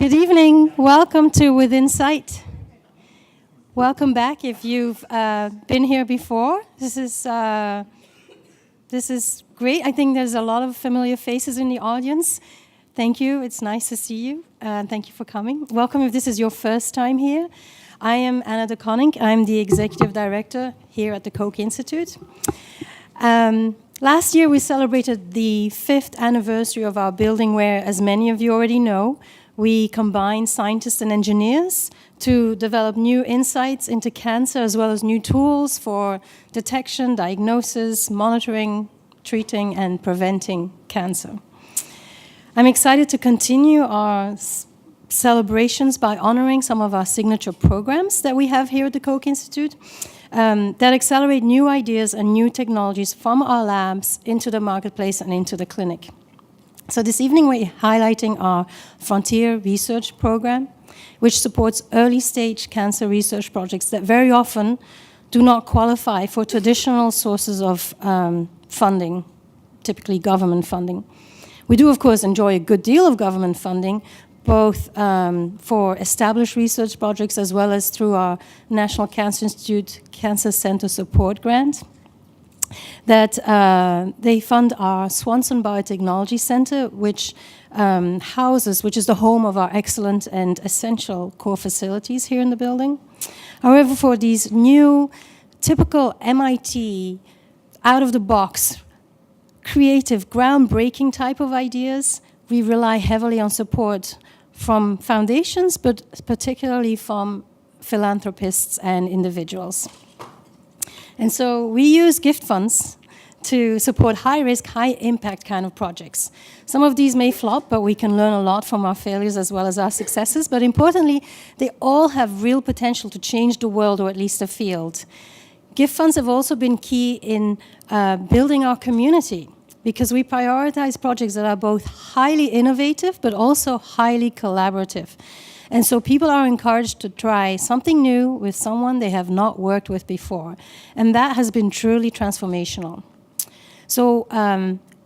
Good evening. Welcome to Within Sight. Welcome back if you've been here before. This is great. I think there's a lot of familiar faces in the audience. Thank you. It's nice to see you. Thank you for coming. Welcome if this is your first time here. I am Anna de Koning. I'm the Executive Director here at the Koch Institute. Last year we celebrated the 5th anniversary of our building where, as many of you already know, we combine scientists and engineers to develop new insights into cancer as well as new tools for detection, diagnosis, monitoring, treating, and preventing cancer. I'm excited to continue our celebrations by honoring some of our signature programs that we have here at the Koch Institute that accelerate new ideas and new technologies from our labs into the marketplace and into the clinic. So this evening we're highlighting our Frontier Research Program, which supports early-stage cancer research projects that very often do not qualify for traditional sources of funding, typically government funding. We do, of course, enjoy a good deal of government funding, both for established research projects as well as through our National Cancer Institute Cancer Center Support Grant. That they fund our Swanson Biotechnology Center, which which is the home of our excellent and essential core facilities here in the building. However, for these new, typical MIT, out-of-the-box, creative, groundbreaking type of ideas, we rely heavily on support from foundations, but particularly from philanthropists and individuals. And so we use gift funds to support high-risk, high-impact kind of projects. Some of these may flop, but we can learn a lot from our failures as well as our successes. But importantly, they all have real potential to change the world, or at least a field. Gift funds have also been key in building our community, because we prioritize projects that are both highly innovative, but also highly collaborative. And so people are encouraged to try something new with someone they have not worked with before. And that has been truly transformational. So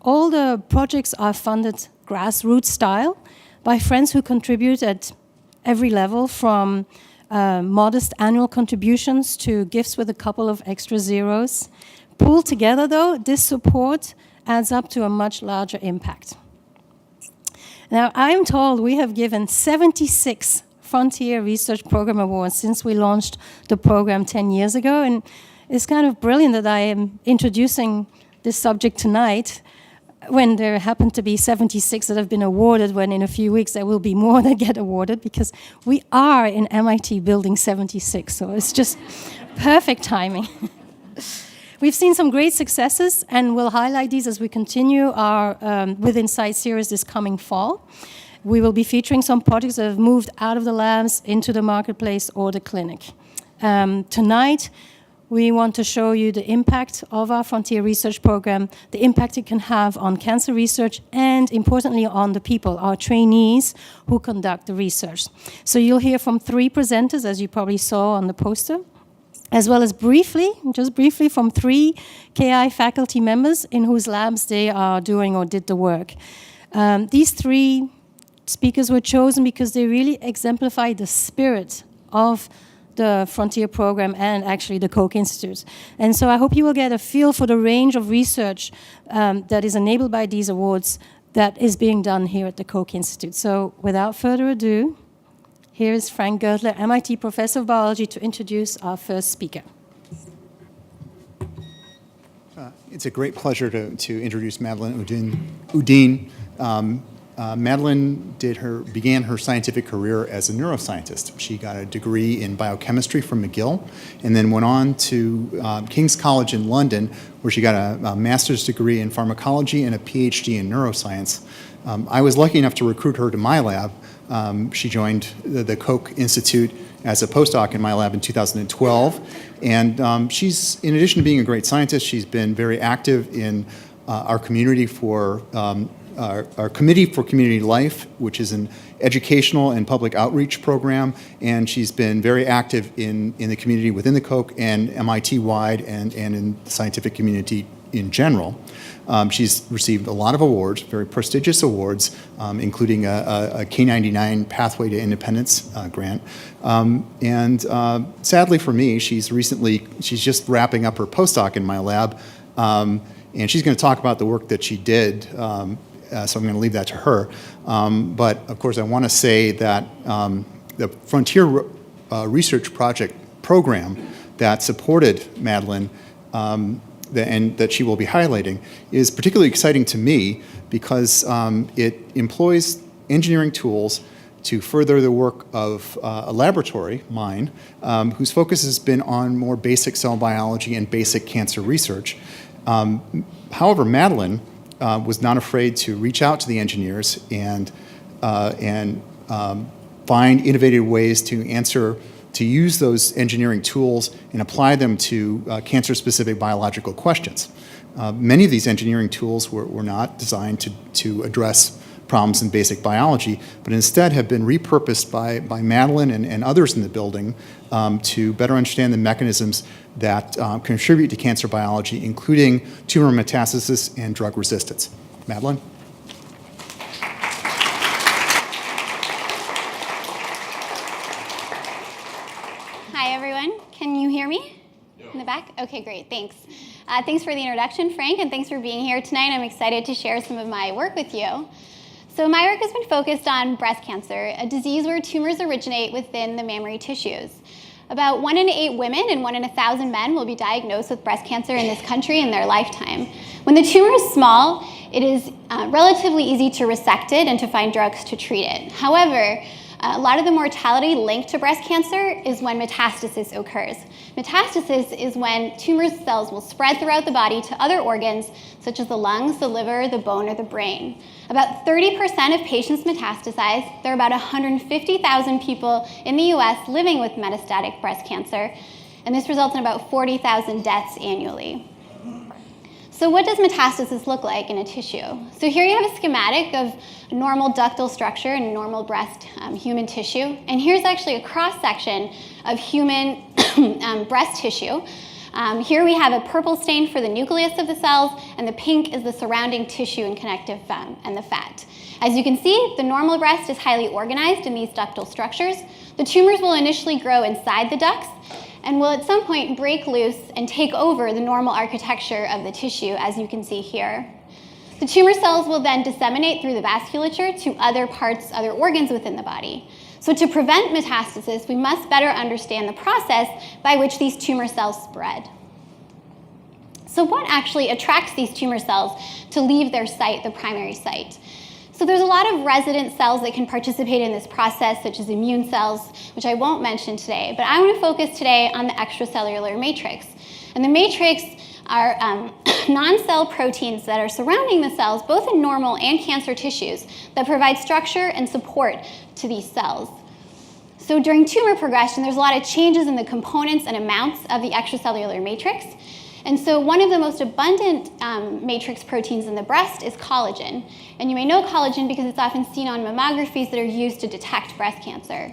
all the projects are funded grassroots style by friends who contribute at every level, from modest annual contributions to gifts with a couple of extra zeros. Pooled together, though, this support adds up to a much larger impact. Now, I'm told we have given 76 Frontier Research Program Awards since we launched the program 10 years ago, and it's kind of brilliant that I am introducing this subject tonight when there happen to be 76 that have been awarded, when in a few weeks there will be more that get awarded, because we are in MIT Building 76, so it's just perfect timing. We've seen some great successes, and we'll highlight these as we continue our Within Sight series this coming fall. We will be featuring some projects that have moved out of the labs into the marketplace or the clinic. Tonight, we want to show you the impact of our Frontier Research Program, the impact it can have on cancer research, and importantly on the people, our trainees who conduct the research. So you'll hear from 3 presenters, as you probably saw on the poster, as well as just briefly, from 3 KI faculty members in whose labs they are doing or did the work. These 3 speakers were chosen because they really exemplify the spirit of the Frontier Program and actually the Koch Institute. And so I hope you will get a feel for the range of research that is enabled by these awards that is being done here at the Koch Institute. So without further ado, here is Frank Gertler, MIT Professor of Biology, to introduce our first speaker. It's a great pleasure to introduce Madeleine Oudin. Madeleine began her scientific career as a neuroscientist. She got a degree in biochemistry from McGill, and then went on to King's College in London, where she got a master's degree in pharmacology and a PhD in neuroscience. I was lucky enough to recruit her to my lab. She joined the Koch Institute as a postdoc in my lab in 2012. And she's, in addition to being a great scientist, she's been very active in our community for our Committee for Community Life, which is an educational and public outreach program. And she's been very active in the community within the Koch and MIT-wide and in the scientific community in general. She's received a lot of awards, very prestigious awards, including a K-99 Pathway to Independence grant. Sadly for me, she's just wrapping up her postdoc in my lab, and she's going to talk about the work that she did, so I'm going to leave that to her. But of course, I want to say that the Frontier Research Project program that supported Madeline and that she will be highlighting is particularly exciting to me because it employs engineering tools to further the work of a laboratory, mine, whose focus has been on more basic cell biology and basic cancer research. However, Madeline was not afraid to reach out to the engineers and find innovative ways to use those engineering tools and apply them to cancer-specific biological questions. Many of these engineering tools were not designed to address problems in basic biology, but instead have been repurposed by Madeline and others in the building to better understand the mechanisms that contribute to cancer biology, including tumor metastasis and drug resistance. Madeline? Hi, everyone. Can you hear me? Yeah. In the back? Okay, great. Thanks. Thanks for the introduction, Frank, and thanks for being here tonight. I'm excited to share some of my work with you. So my work has been focused on breast cancer, a disease where tumors originate within the mammary tissues. About 1 in 8 women and 1 in 1,000 men will be diagnosed with breast cancer in this country in their lifetime. When the tumor is small, it is relatively easy to resect it and to find drugs to treat it. However, a lot of the mortality linked to breast cancer is when metastasis occurs. Metastasis is when tumor cells will spread throughout the body to other organs, such as the lungs, the liver, the bone, or the brain. About 30% of patients metastasize. There are about 150,000 people in the US living with metastatic breast cancer, and this results in about 40,000 deaths annually. So what does metastasis look like in a tissue? So here you have a schematic of normal ductal structure in normal breast human tissue. And here's actually a cross-section of human breast tissue. Here we have a purple stain for the nucleus of the cells, and the pink is the surrounding tissue and connective and the fat. As you can see, the normal breast is highly organized in these ductal structures. The tumors will initially grow inside the ducts, and will at some point break loose and take over the normal architecture of the tissue, as you can see here. The tumor cells will then disseminate through the vasculature to other parts, other organs within the body. So to prevent metastasis, we must better understand the process by which these tumor cells spread. So what actually attracts these tumor cells to leave their site, the primary site? So there's a lot of resident cells that can participate in this process, such as immune cells, which I won't mention today, but I want to focus today on the extracellular matrix. And the matrix are non-cell proteins that are surrounding the cells, both in normal and cancer tissues, that provide structure and support to these cells. So during tumor progression, there's a lot of changes in the components and amounts of the extracellular matrix. And so one of the most abundant matrix proteins in the breast is collagen. And you may know collagen because it's often seen on mammographies that are used to detect breast cancer.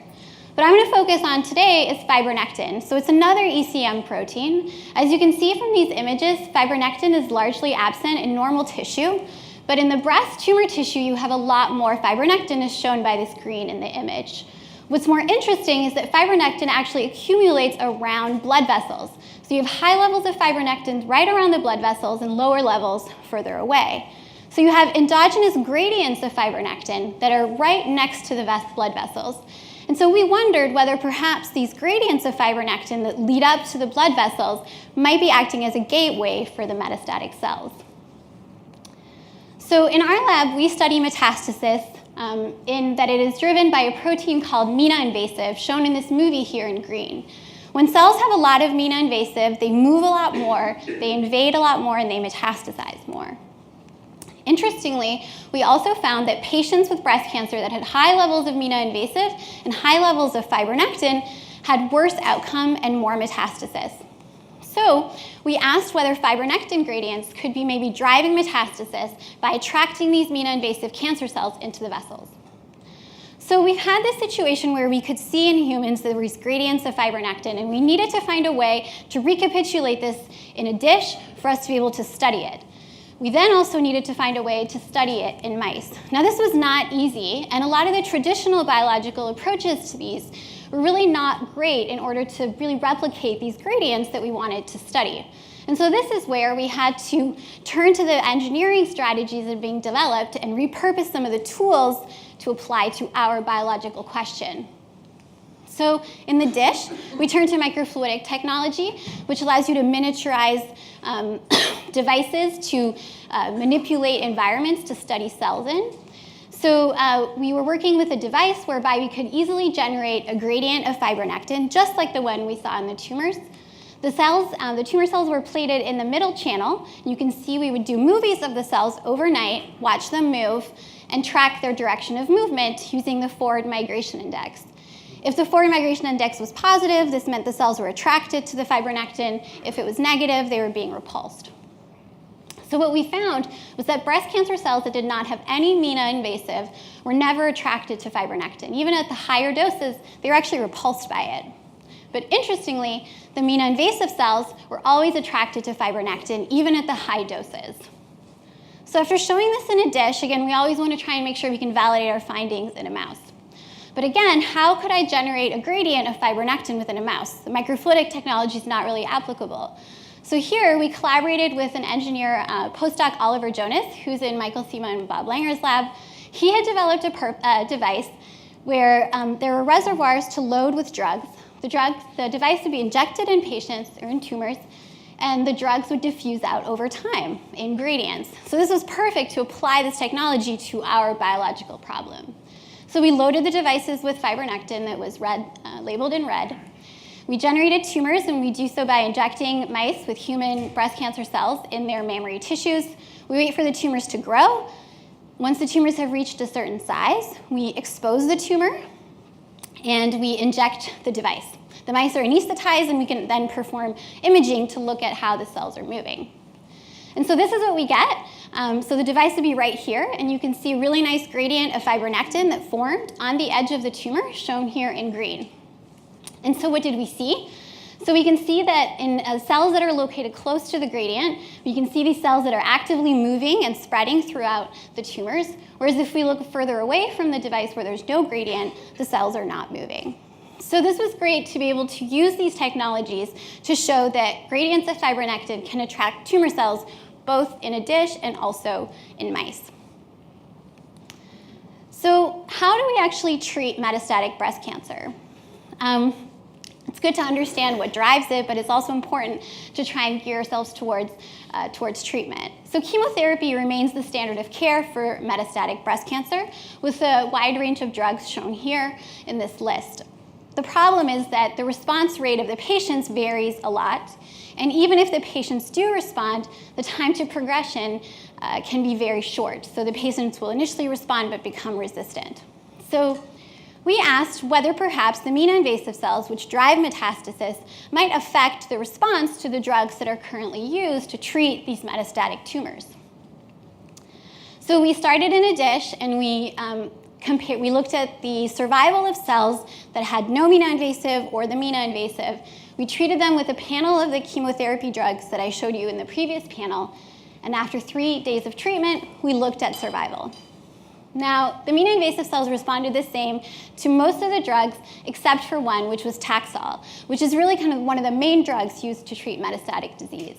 But I'm going to focus on today is fibronectin. So it's another ECM protein. As you can see from these images, fibronectin is largely absent in normal tissue. But in the breast tumor tissue, you have a lot more fibronectin, as shown by this green in the image. What's more interesting is that fibronectin actually accumulates around blood vessels. So you have high levels of fibronectin right around the blood vessels and lower levels further away. So you have endogenous gradients of fibronectin that are right next to the blood vessels. And so we wondered whether perhaps these gradients of fibronectin that lead up to the blood vessels might be acting as a gateway for the metastatic cells. So in our lab, we study metastasis in that it is driven by a protein called mina-invasive, shown in this movie here in green. When cells have a lot of mina-invasive, they move a lot more, they invade a lot more, and they metastasize more. Interestingly, we also found that patients with breast cancer that had high levels of mina-invasive and high levels of fibronectin had worse outcome and more metastasis. So we asked whether fibronectin gradients could be maybe driving metastasis by attracting these mina-invasive cancer cells into the vessels. So we've had this situation where we could see in humans there was gradients of fibronectin, and we needed to find a way to recapitulate this in a dish for us to be able to study it. We then also needed to find a way to study it in mice. Now this was not easy, and a lot of the traditional biological approaches to these were really not great in order to really replicate these gradients that we wanted to study. And so this is where we had to turn to the engineering strategies that are being developed and repurpose some of the tools to apply to our biological question. So in the dish, we turn to microfluidic technology, which allows you to miniaturize devices to manipulate environments to study cells in. So we were working with a device whereby we could easily generate a gradient of fibronectin, just like the one we saw in the tumors. The cells, the tumor cells were plated in the middle channel. You can see we would do movies of the cells overnight, watch them move, and track their direction of movement using the forward migration index. If the forward migration index was positive, this meant the cells were attracted to the fibronectin. If it was negative, they were being repulsed. So what we found was that breast cancer cells that did not have any MENA-invasive were never attracted to fibronectin. Even at the higher doses, they were actually repulsed by it. But interestingly, the MENA-invasive cells were always attracted to fibronectin, even at the high doses. So after showing this in a dish, again, we always want to try and make sure we can validate our findings in a mouse. But again, how could I generate a gradient of fibronectin within a mouse? The microfluidic technology is not really applicable. So here, we collaborated with an engineer, postdoc Oliver Jonas, who's in Michael Sima and Bob Langer's lab. He had developed a device where there were reservoirs to load with drugs. The device would be injected in patients or in tumors, and the drugs would diffuse out over time in gradients. So this was perfect to apply this technology to our biological problem. So we loaded the devices with fibronectin that was labeled in red. We generated tumors, and we do so by injecting mice with human breast cancer cells in their mammary tissues. We wait for the tumors to grow. Once the tumors have reached a certain size, we expose the tumor, and we inject the device. The mice are anesthetized, and we can then perform imaging to look at how the cells are moving. And so this is what we get. So the device would be right here, and you can see a really nice gradient of fibronectin that formed on the edge of the tumor, shown here in green. And so what did we see? So we can see that in cells that are located close to the gradient, we can see these cells that are actively moving and spreading throughout the tumors, whereas if we look further away from the device where there's no gradient, the cells are not moving. So this was great to be able to use these technologies to show that gradients of fibronectin can attract tumor cells both in a dish and also in mice. So how do we actually treat metastatic breast cancer? It's good to understand what drives it, but it's also important to try and gear ourselves towards treatment. So chemotherapy remains the standard of care for metastatic breast cancer, with a wide range of drugs shown here in this list. The problem is that the response rate of the patients varies a lot, and even if the patients do respond, the time to progression can be very short. So the patients will initially respond but become resistant. So we asked whether perhaps the MENA-invasive cells, which drive metastasis, might affect the response to the drugs that are currently used to treat these metastatic tumors. So we started in a dish, and we looked at the survival of cells that had no MENA-invasive or the MENA-invasive. We treated them with a panel of the chemotherapy drugs that I showed you in the previous panel, and after 3 days of treatment, we looked at survival. Now, the MENA-invasive cells responded the same to most of the drugs except for one, which was Taxol, which is really kind of one of the main drugs used to treat metastatic disease.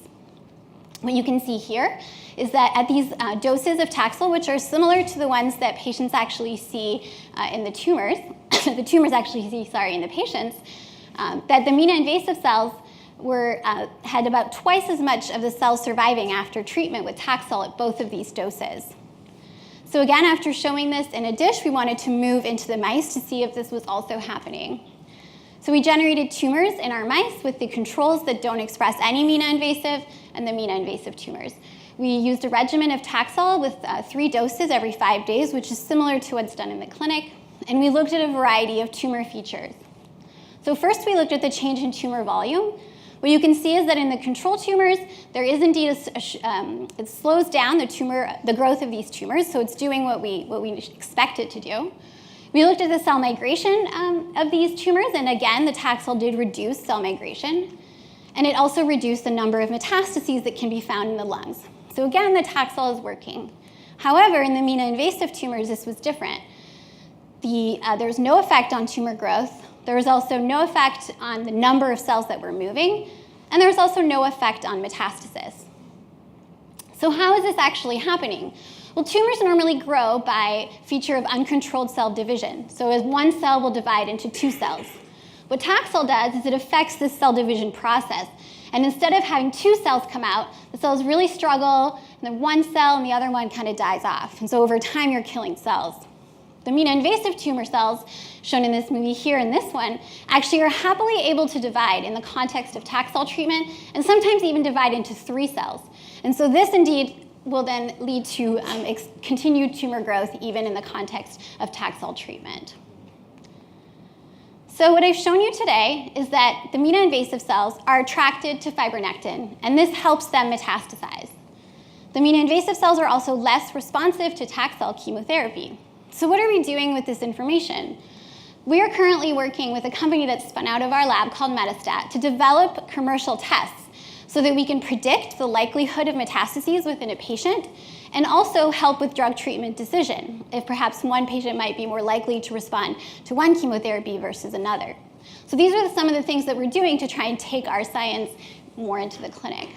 What you can see here is that at these doses of Taxol, which are similar to the ones that patients actually see in the tumors, the tumors actually see, in the patients, that the MENA-invasive cells had about twice as much of the cells surviving after treatment with Taxol at both of these doses. So again, after showing this in a dish, we wanted to move into the mice to see if this was also happening. So we generated tumors in our mice with the controls that don't express any MENA-invasive and the MENA-invasive tumors. We used a regimen of Taxol with 3 doses every 5 days, which is similar to what's done in the clinic, and we looked at a variety of tumor features. So first, we looked at the change in tumor volume. What you can see is that in the control tumors, there is indeed it slows down the growth of these tumors, so it's doing what we expect it to do. We looked at the cell migration of these tumors, and again, the Taxol did reduce cell migration, and it also reduced the number of metastases that can be found in the lungs. So again, the Taxol is working. However, in the MENA-invasive tumors, this was different. There's no effect on tumor growth. There was also no effect on the number of cells that were moving, and there was also no effect on metastasis. So how is this actually happening? Well, tumors normally grow by feature of uncontrolled cell division. So as one cell will divide into two cells. What Taxol does is it affects this cell division process. And instead of having two cells come out, the cells really struggle, and then one cell and the other one kind of dies off. And so over time, you're killing cells. The MENA-invasive tumor cells, shown in this movie here and this one, actually are happily able to divide in the context of Taxol treatment, and sometimes even divide into 3 cells. And so this indeed will then lead to continued tumor growth even in the context of Taxol treatment. So what I've shown you today is that the MENA-invasive cells are attracted to fibronectin, and this helps them metastasize. The MENA-invasive cells are also less responsive to Taxol chemotherapy. So what are we doing with this information? We are currently working with a company that's spun out of our lab called Metastat to develop commercial tests so that we can predict the likelihood of metastases within a patient and also help with drug treatment decision, if perhaps one patient might be more likely to respond to one chemotherapy versus another. So these are some of the things that we're doing to try and take our science more into the clinic.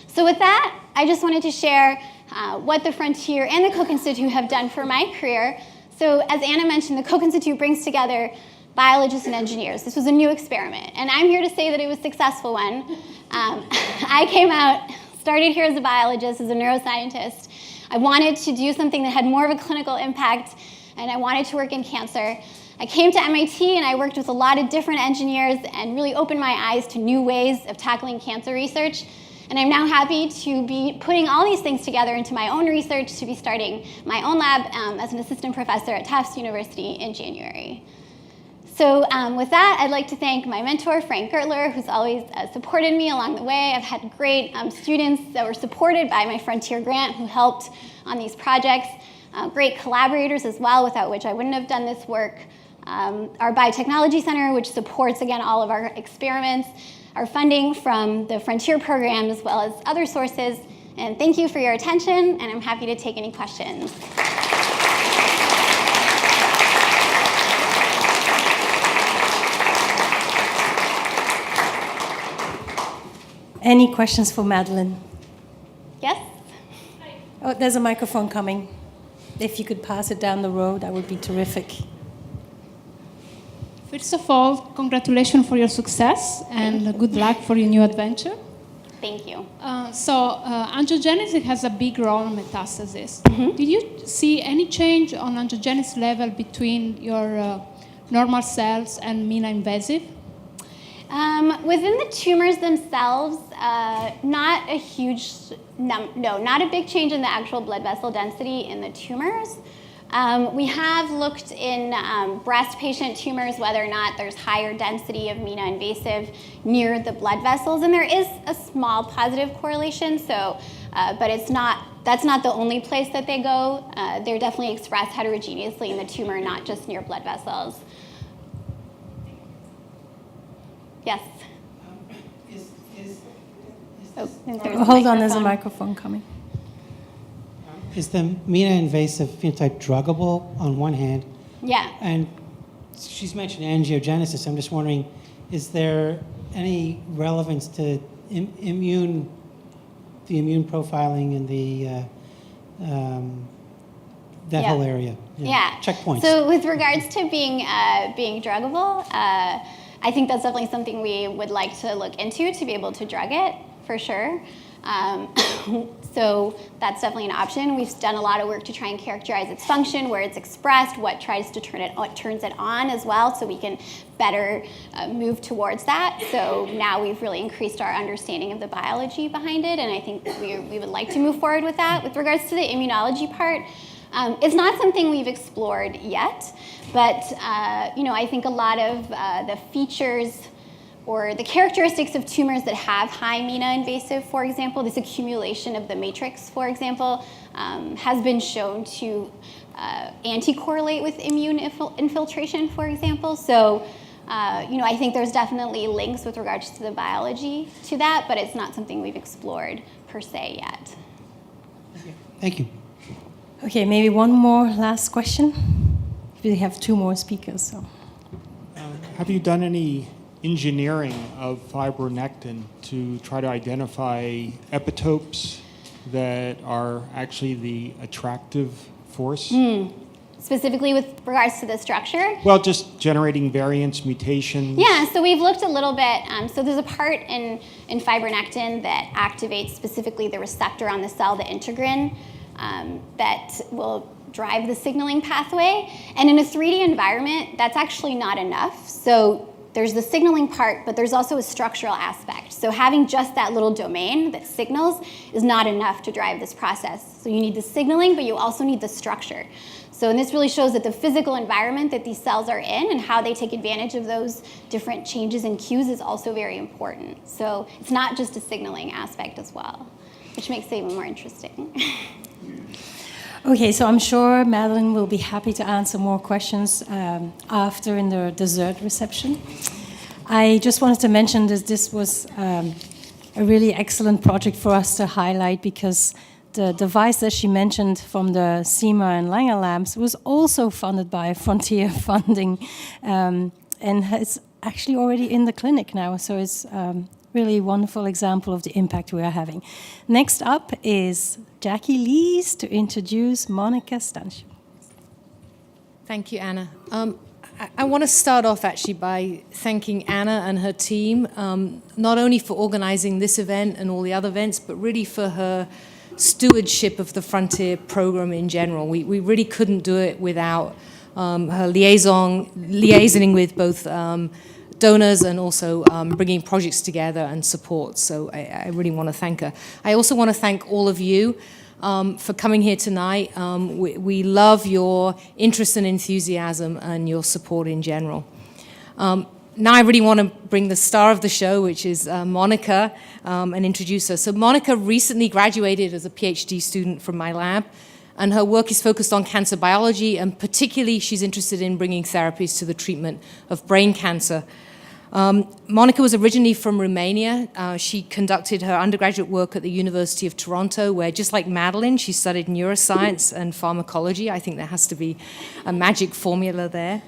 So with that, I just wanted to share what the Frontier and the Koch Institute have done for my career. So as Anna mentioned, the Koch Institute brings together biologists and engineers. This was a new experiment, and I'm here to say that it was a successful one. I came out, started here as a biologist, as a neuroscientist. I wanted to do something that had more of a clinical impact, and I wanted to work in cancer. I came to MIT, and I worked with a lot of different engineers and really opened my eyes to new ways of tackling cancer research. And I'm now happy to be putting all these things together into my own research, to be starting my own lab as an assistant professor at Tufts University in January. So with that, I'd like to thank my mentor, Frank Gertler, who's always supported me along the way. I've had great students that were supported by my Frontier grant who helped on these projects, great collaborators as well, without which I wouldn't have done this work. Our Biotechnology Center, which supports, again, all of our experiments, our funding from the Frontier program, as well as other sources. And thank you for your attention, and I'm happy to take any questions. Any questions for Madeline? Yes? Oh, there's a microphone coming. If you could pass it down the road, that would be terrific. First of all, congratulations for your success and good luck for your new adventure. Thank you. Angiogenesis has a big role in metastasis. Did you see any change on angiogenesis level between your normal cells and MENA-invasive? Within the tumors themselves, not a huge, not a big change in the actual blood vessel density in the tumors. We have looked in breast patient tumors whether or not there's higher density of MENA-invasive near the blood vessels, and there is a small positive correlation. So, but that's not the only place that they go. They're definitely expressed heterogeneously in the tumor, not just near blood vessels. Yes. Hold on, there's a microphone coming. Is the MENA-invasive phenotype druggable on one hand? Yeah. And she's mentioned angiogenesis. I'm just wondering, is there any relevance to the immune profiling in that whole area? Yeah. Checkpoints. So with regards to being druggable, I think that's definitely something we would like to look into to be able to drug it, for sure. So that's definitely an option. We've done a lot of work to try and characterize its function, where it's expressed, what turns it on as well, so we can better move towards that. So now we've really increased our understanding of the biology behind it, and I think we would like to move forward with that. With regards to the immunology part, it's not something we've explored yet, but I think a lot of the features or the characteristics of tumors that have high MENA invasive, for example, this accumulation of the matrix, for example, has been shown to anti-correlate with immune infiltration, for example. So, I think there's definitely links with regards to the biology to that, but it's not something we've explored per se yet. Thank you. Okay, maybe one more last question. We have 2 more speakers. So. Have you done any engineering of fibronectin to try to identify epitopes that are actually the attractive force? Specifically with regards to the structure? Well, just generating variants, mutations. Yeah, so we've looked a little bit. So there's a part in fibronectin that activates specifically the receptor on the cell, the integrin, that will drive the signaling pathway. And in a 3D environment, that's actually not enough. So there's the signaling part, but there's also a structural aspect. So having just that little domain that signals is not enough to drive this process. So you need the signaling, but you also need the structure. So, and this really shows that the physical environment that these cells are in and how they take advantage of those different changes in cues is also very important. So it's not just a signaling aspect as well, which makes it even more interesting. Okay, so I'm sure Madeline will be happy to answer more questions after in the dessert reception. I just wanted to mention that this was a really excellent project for us to highlight because the device that she mentioned from the SEMA and Langer labs was also funded by Frontier funding, and it's actually already in the clinic now, so it's really a wonderful example of the impact we are having. Next up is Jackie Lees to introduce Monica Stanch. Thank you, Anna. I want to start off actually by thanking Anna and her team, not only for organizing this event and all the other events, but really for her stewardship of the Frontier program in general. We really couldn't do it without her liaisoning with both donors and also bringing projects together and support. So I really want to thank her. I also want to thank all of you for coming here tonight. We love your interest and enthusiasm and your support in general. Now I really want to bring the star of the show, which is Monica, and introduce her. So Monica recently graduated as a PhD student from my lab, and her work is focused on cancer biology, and particularly she's interested in bringing therapies to the treatment of brain cancer. Monica was originally from Romania. She conducted her undergraduate work at the University of Toronto, where, just like Madeline, she studied neuroscience and pharmacology. I think there has to be a magic formula there.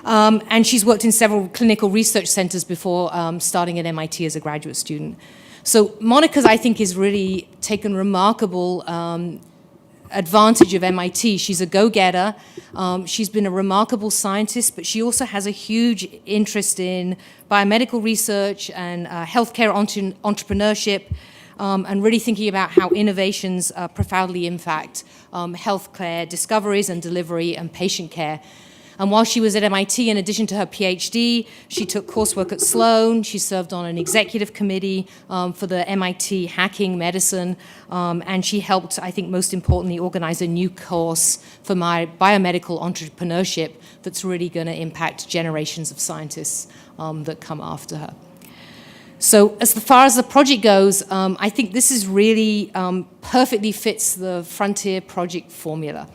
And she's worked in several clinical research centers before starting at MIT as a graduate student. So Monica's, I think, is really taken remarkable advantage of MIT. She's a go-getter. She's been a remarkable scientist, but she also has a huge interest in biomedical research and healthcare entrepreneurship, and really thinking about how innovations profoundly impact healthcare discoveries and delivery and patient care. And while she was at MIT, in addition to her PhD, she took coursework at Sloan. She served on an executive committee for the MIT Hacking Medicine, and she helped, I think most importantly, organize a new course for my biomedical entrepreneurship that's really going to impact generations of scientists that come after her. So as far as the project goes, I think this is really perfectly fits the Frontier project formula.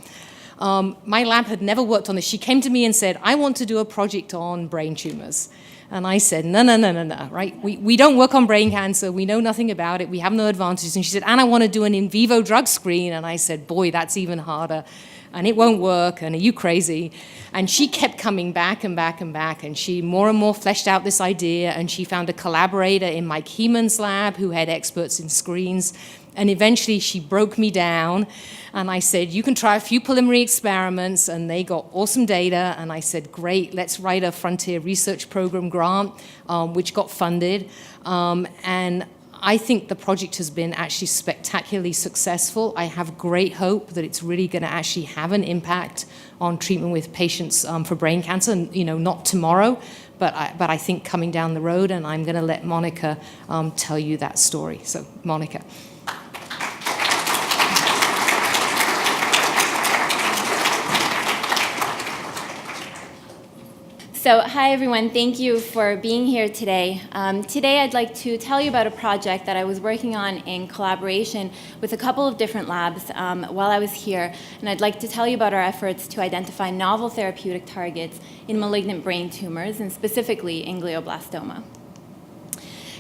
My lab had never worked on this. She came to me and said, I want to do a project on brain tumors. And I said, no, right? We don't work on brain cancer. We know nothing about it. We have no advantages. And she said, and I want to do an in vivo drug screen. And I said, boy, that's even harder. And it won't work. And are you crazy? And she kept coming back and back and back. And she more and more fleshed out this idea. And she found a collaborator in Mike Heeman's lab who had experts in screens. And eventually she broke me down, and I said, you can try a few preliminary experiments, and they got awesome data. And I said, great, let's write a Frontier Research Program grant, which got funded. And I think the project has been actually spectacularly successful. I have great hope that it's really going to actually have an impact on treatment with patients for brain cancer, not tomorrow, but I think coming down the road, and I'm going to let Monica tell you that story. So, Monica. So, hi everyone, thank you for being here today. Today I'd like to tell you about a project that I was working on in collaboration with a couple of different labs while I was here, and I'd like to tell you about our efforts to identify novel therapeutic targets in malignant brain tumors, and specifically in glioblastoma.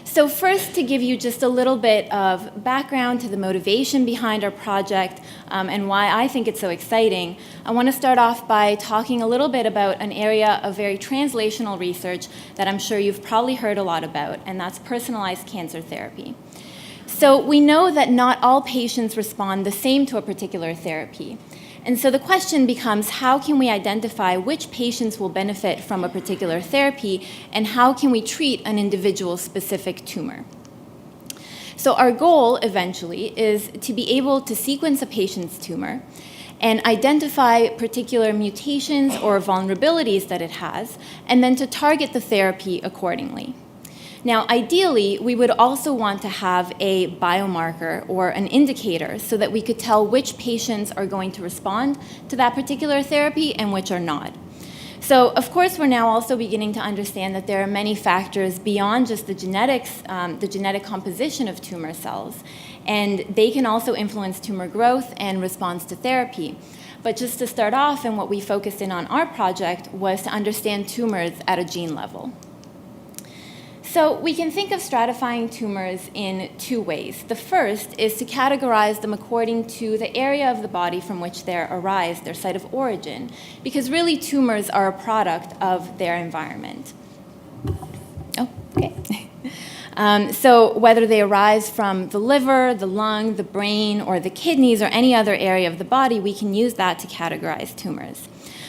So first, to give you just a little bit of background to the motivation behind our project and why I think it's so exciting, I want to start off by talking a little bit about an area of very translational research that I'm sure you've probably heard a lot about, and that's personalized cancer therapy. So we know that not all patients respond the same to a particular therapy. And so the question becomes, how can we identify which patients will benefit from a particular therapy, and how can we treat an individual specific tumor? So our goal eventually is to be able to sequence a patient's tumor and identify particular mutations or vulnerabilities that it has, and then to target the therapy accordingly. Now, ideally, we would also want to have a biomarker or an indicator so that we could tell which patients are going to respond to that particular therapy and which are not. So, of course, we're now also beginning to understand that there are many factors beyond just the genetics, the genetic composition of tumor cells, and they can also influence tumor growth and response to therapy. But just to start off, and what we focused in on our project was to understand tumors at a gene level. So we can think of stratifying tumors in two ways. The first is to categorize them according to the area of the body from which they arise, their site of origin, because really tumors are a product of their environment. Oh, okay. So whether they arise from the liver, the lung, the brain, or the kidneys, or any other area of the body, we can use that to categorize tumors.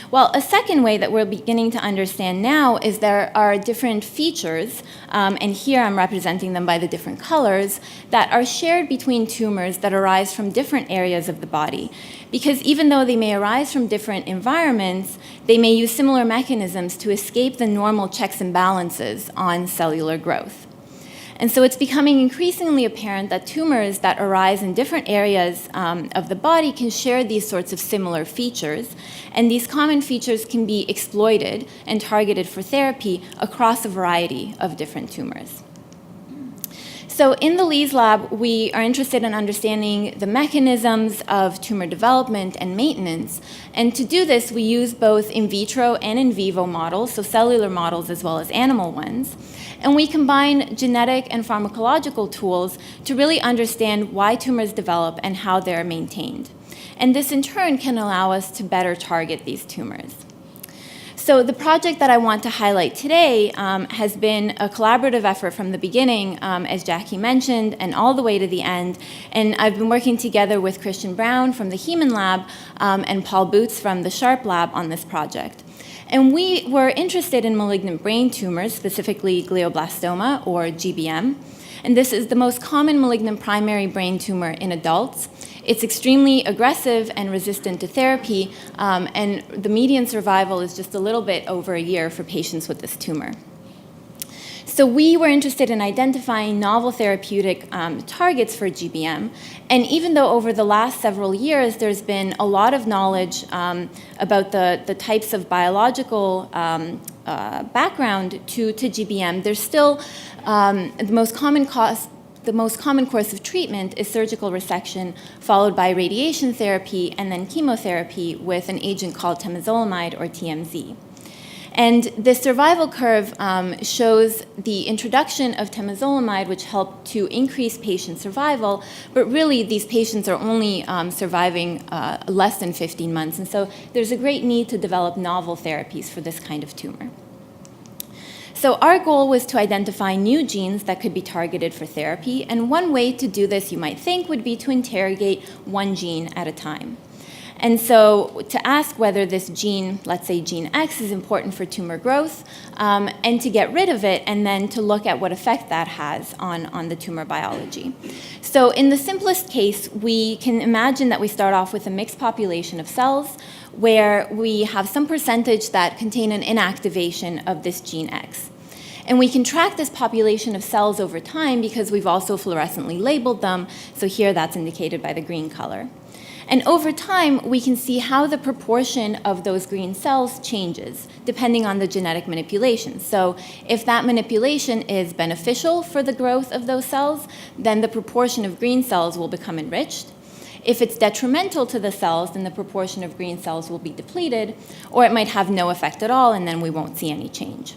Well, a second way that we're beginning to understand now is there are different features, and here I'm representing them by the different colors, that are shared between tumors that arise from different areas of the body. Because even though they may arise from different environments, they may use similar mechanisms to escape the normal checks and balances on cellular growth. And so it's becoming increasingly apparent that tumors that arise in different areas of the body can share these sorts of similar features, and these common features can be exploited and targeted for therapy across a variety of different tumors. So in the Lees lab, we are interested in understanding the mechanisms of tumor development and maintenance. And to do this, we use both in vitro and in vivo models, so cellular models as well as animal ones. And we combine genetic and pharmacological tools to really understand why tumors develop and how they're maintained. And this, in turn, can allow us to better target these tumors. So the project that I want to highlight today has been a collaborative effort from the beginning, as Jackie mentioned, and all the way to the end. And I've been working together with Christian Brown from the Heman Lab and Paul Boots from the Sharp Lab on this project. And we were interested in malignant brain tumors, specifically glioblastoma, or GBM. And this is the most common malignant primary brain tumor in adults. It's extremely aggressive and resistant to therapy, and the median survival is just a little bit over a year for patients with this tumor. So we were interested in identifying novel therapeutic targets for GBM, and even though over the last several years there's been a lot of knowledge about the types of biological background to GBM, there's still the most common course of treatment is surgical resection, followed by radiation therapy and then chemotherapy with an agent called temozolomide, or TMZ. And this survival curve shows the introduction of temozolomide, which helped to increase patient survival, but really these patients are only surviving less than 15 months. And so there's a great need to develop novel therapies for this kind of tumor. So our goal was to identify new genes that could be targeted for therapy, and one way to do this, you might think, would be to interrogate one gene at a time. And so to ask whether this gene, let's say gene X, is important for tumor growth, and to get rid of it, and then to look at what effect that has on the tumor biology. So in the simplest case, we can imagine that we start off with a mixed population of cells where we have some percentage that contain an inactivation of this gene X. And we can track this population of cells over time because we've also fluorescently labeled them. So here that's indicated by the green color. And over time, we can see how the proportion of those green cells changes depending on the genetic manipulation. So if that manipulation is beneficial for the growth of those cells, then the proportion of green cells will become enriched. If it's detrimental to the cells, then the proportion of green cells will be depleted, or it might have no effect at all, and then we won't see any change.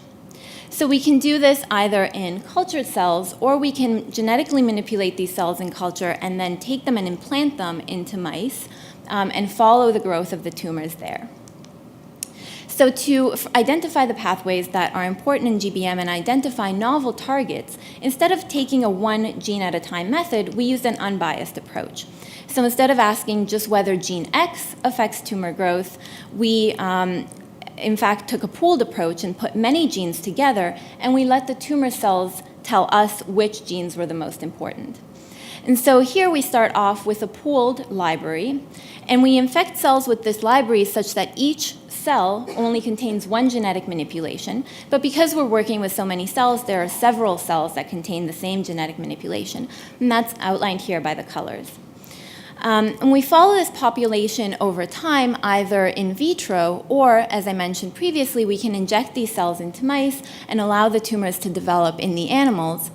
So we can do this either in cultured cells, or we can genetically manipulate these cells in culture and then take them and implant them into mice and follow the growth of the tumors there. So to identify the pathways that are important in GBM and identify novel targets, instead of taking a one gene at a time method, we used an unbiased approach. So instead of asking just whether gene X affects tumor growth, we in fact took a pooled approach and put many genes together, and we let the tumor cells tell us which genes were the most important. And so here we start off with a pooled library, and we infect cells with this library such that each cell only contains one genetic manipulation, but because we're working with so many cells, there are several cells that contain the same genetic manipulation, and that's outlined here by the colors. And we follow this population over time, either in vitro or, as I mentioned previously, we can inject these cells into mice and allow the tumors to develop in the animals.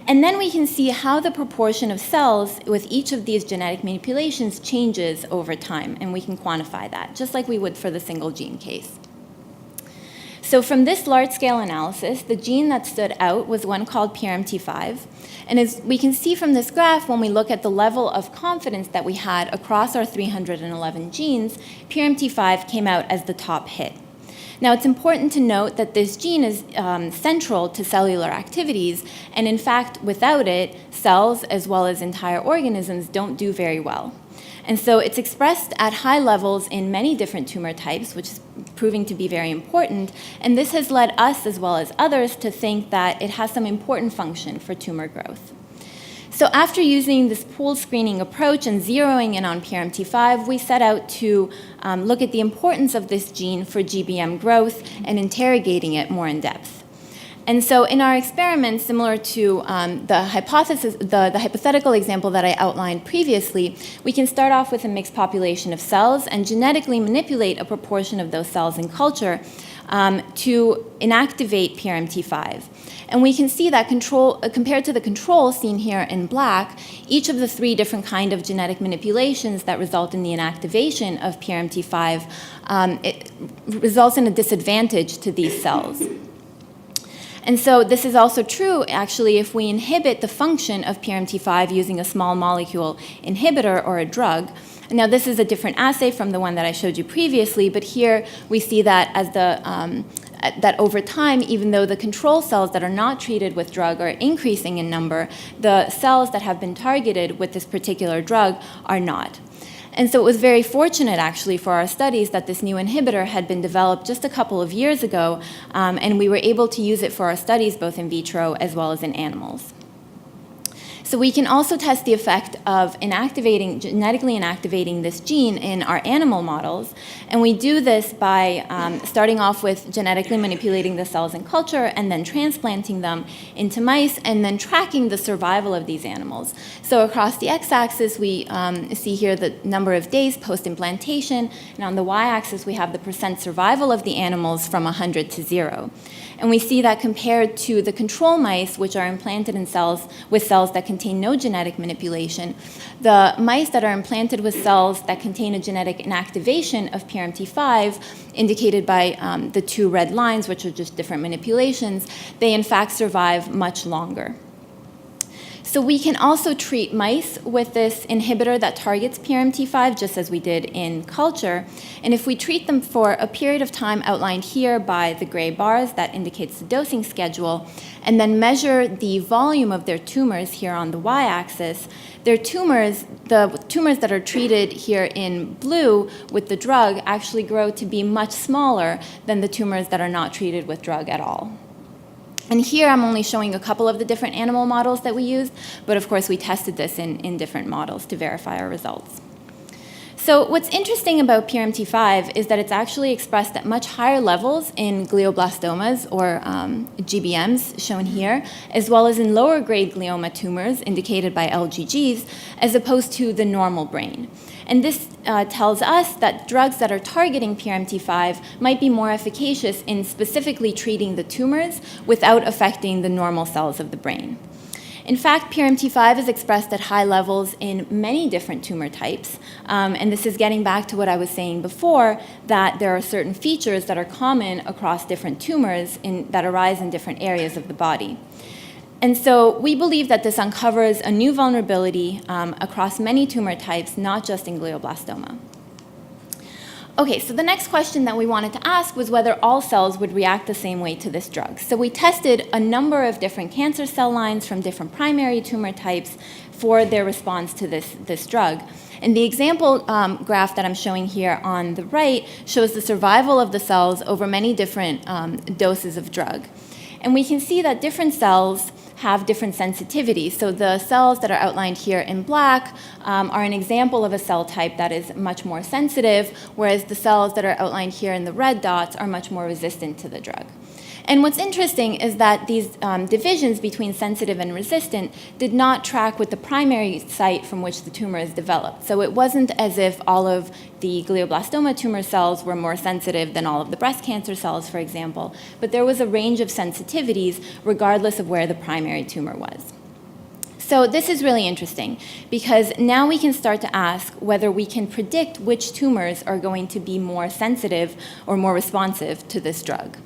And then we can see how the proportion of cells with each of these genetic manipulations changes over time, and we can quantify that, just like we would for the single gene case. So from this large-scale analysis, the gene that stood out was one called PRMT5. And as we can see from this graph, when we look at the level of confidence that we had across our 311 genes, PRMT5 came out as the top hit. Now, it's important to note that this gene is central to cellular activities, and in fact, without it, cells as well as entire organisms don't do very well. And so it's expressed at high levels in many different tumor types, which is proving to be very important. And this has led us, as well as others, to think that it has some important function for tumor growth. So after using this pooled screening approach and zeroing in on PRMT5, we set out to look at the importance of this gene for GBM growth and interrogating it more in depth. And so in our experiment, similar to the hypothetical example that I outlined previously, we can start off with a mixed population of cells and genetically manipulate a proportion of those cells in culture to inactivate PRMT5. And we can see that compared to the control seen here in black, each of the three different kinds of genetic manipulations that result in the inactivation of PRMT5 it results in a disadvantage to these cells. And so this is also true, actually, if we inhibit the function of PRMT5 using a small molecule inhibitor or a drug. Now, this is a different assay from the one that I showed you previously, but here we see that as that over time, even though the control cells that are not treated with drug are increasing in number, the cells that have been targeted with this particular drug are not. And so it was very fortunate, actually, for our studies that this new inhibitor had been developed just a couple of years ago, and we were able to use it for our studies both in vitro as well as in animals. So we can also test the effect of genetically inactivating this gene in our animal models, and we do this by starting off with genetically manipulating the cells in culture and then transplanting them into mice and then tracking the survival of these animals. So across the x-axis, we see here the number of days post-implantation, and on the y-axis, we have the percent survival of the animals from 100 to 0. And we see that compared to the control mice, which are implanted in cells with cells that contain no genetic manipulation, the mice that are implanted with cells that contain a genetic inactivation of PRMT5, indicated by the two red lines, which are just different manipulations, they in fact survive much longer. So we can also treat mice with this inhibitor that targets PRMT5, just as we did in culture. And if we treat them for a period of time outlined here by the gray bars, that indicates the dosing schedule, and then measure the volume of their tumors here on the y-axis, the tumors that are treated here in blue with the drug actually grow to be much smaller than the tumors that are not treated with drug at all. And here I'm only showing a couple of the different animal models that we used, but of course we tested this in different models to verify our results. So what's interesting about PRMT5 is that it's actually expressed at much higher levels in glioblastomas, or GBMs, shown here, as well as in lower grade glioma tumors, indicated by LGGs, as opposed to the normal brain. And this tells us that drugs that are targeting PRMT5 might be more efficacious in specifically treating the tumors without affecting the normal cells of the brain. In fact, PRMT5 is expressed at high levels in many different tumor types, and this is getting back to what I was saying before, that there are certain features that are common across different tumors that arise in different areas of the body. And so we believe that this uncovers a new vulnerability across many tumor types, not just in glioblastoma. Okay, so the next question that we wanted to ask was whether all cells would react the same way to this drug. So we tested a number of different cancer cell lines from different primary tumor types for their response to this drug. And the example graph that I'm showing here on the right shows the survival of the cells over many different doses of drug. And we can see that different cells have different sensitivities. So the cells that are outlined here in black are an example of a cell type that is much more sensitive, whereas the cells that are outlined here in the red dots are much more resistant to the drug. And what's interesting is that these divisions between sensitive and resistant did not track with the primary site from which the tumor is developed. So it wasn't as if all of the glioblastoma tumor cells were more sensitive than all of the breast cancer cells, for example, but there was a range of sensitivities regardless of where the primary tumor was. So this is really interesting because now we can start to ask whether we can predict which tumors are going to be more sensitive or more responsive to this drug.